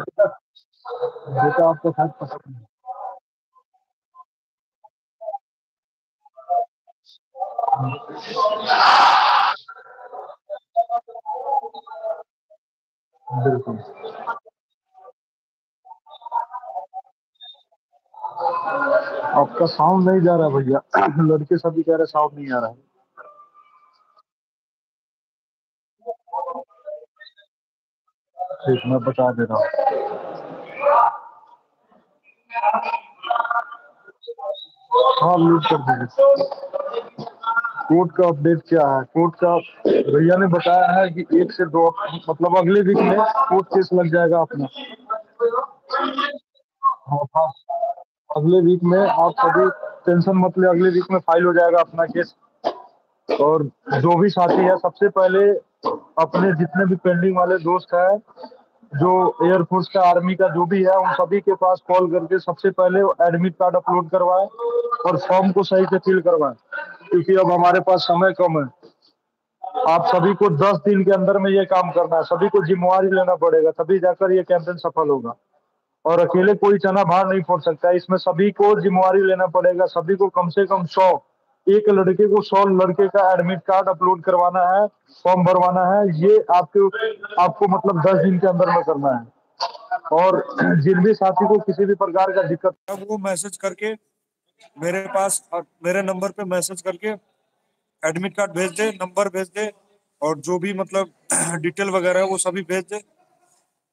बेटा आपको शायद पसंद है। बिल्कुल। आपका साउंड नहीं जा रहा भैया। लड़के सभी कह रहे साउंड नहीं आ रहा है। ठीक मैं बता दे रहा हूँ। हाँ म्यूट कर दीजिए। कोर्ट का अपडेट क्या है, कोर्ट का भैया ने बताया है कि 1 से 2 मतलब अगले वीक में कोर्ट केस लग जाएगा अपना। हाँ हाँ, अगले वीक में आप सभी टेंशन मत ले, अगले वीक में फाइल हो जाएगा अपना केस। और जो भी साथी है सबसे पहले अपने जितने भी पेंडिंग वाले दोस्त हैं, जो एयरफोर्स का आर्मी का जो भी है, उन सभी के पास कॉल करके सबसे पहले एडमिट कार्ड अपलोड करवाएं और फॉर्म को सही से फिल करवाएं, क्योंकि अब हमारे पास समय कम है। आप सभी को 10 दिन के अंदर में ये काम करना है, सभी को जिम्मेवारी लेना पड़ेगा, तभी जाकर ये कैंपेन सफल होगा। और अकेले कोई चना भार नहीं फोड़ सकता है, इसमें सभी को जिम्मेवारी लेना पड़ेगा, सभी को कम से कम 100, एक लड़के को 100 लड़के का एडमिट कार्ड अपलोड करवाना है, फॉर्म भरवाना है। ये आपके आपको मतलब 10 दिन के अंदर में करना है। और जिन भी साथी को किसी भी प्रकार का दिक्कत है वो मैसेज करके मेरे पास मेरे नंबर पे मैसेज करके एडमिट कार्ड भेज दे, नंबर भेज दे, और जो भी मतलब डिटेल वगैरह है वो सभी भेज दे,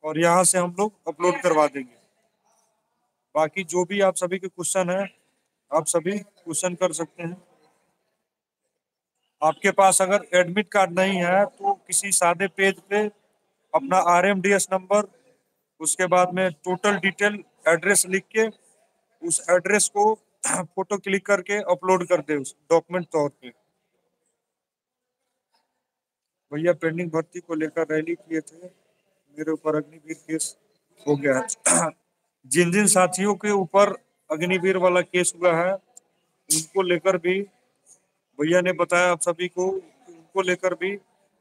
और यहाँ से हम लोग अपलोड करवा देंगे। बाकी जो भी आप सभी के क्वेश्चन है, आप सभी क्वेश्चन कर सकते हैं। आपके पास अगर एडमिट कार्ड नहीं है तो किसी सादे पेज पे अपना आरएमडीएस नंबर, उसके बाद में टोटल डिटेल एड्रेस लिख के उस एड्रेस को फोटो क्लिक करके अपलोड कर दे उस डॉक्यूमेंट तौर पे। भैया पेंडिंग भर्ती को लेकर रैली किए थे, मेरे ऊपर अग्निवीर केस हो गया है। जिन जिन साथियों के ऊपर अग्निवीर वाला केस हुआ है उनको लेकर भी भैया ने बताया आप सभी को, उनको लेकर भी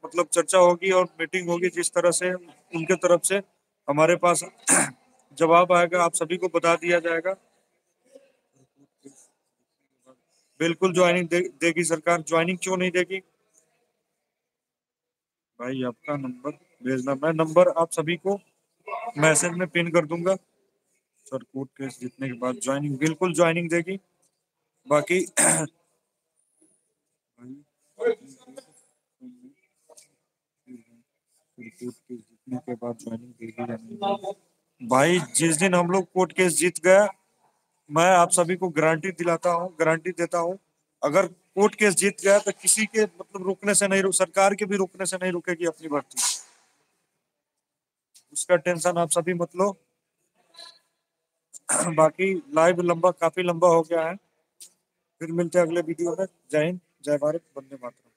मतलब चर्चा होगी और मीटिंग होगी, जिस तरह से उनके तरफ से हमारे पास जवाब आएगा आप सभी को बता दिया जाएगा। बिल्कुल ज्वाइनिंग देगी सरकार, ज्वाइनिंग क्यों नहीं देगी। भाई आपका नंबर भेजना, मैं नंबर आप सभी को मैसेज में पिन कर दूंगा। सर कोर्ट केस जीतने के बाद ज्वाइनिंग, बिल्कुल ज्वाइनिंग देगी। बाकी कोर्ट केस जीतने के बाद ज्वाइनिंग देगी या नहीं। भाई जिस दिन हम लोग कोर्ट केस जीत गए, मैं आप सभी को गारंटी दिलाता हूँ, गारंटी देता हूँ अगर कोर्ट केस जीत गया तो किसी के मतलब रुकने से नहीं सरकार के भी रुकने से नहीं रुकेगी अपनी भर्ती, उसका टेंशन आप सभी मत लो। बाकी लाइव काफी लंबा हो गया है, फिर मिलते हैं अगले वीडियो में। जय हिंद, जय भारत, वंदे मातरम।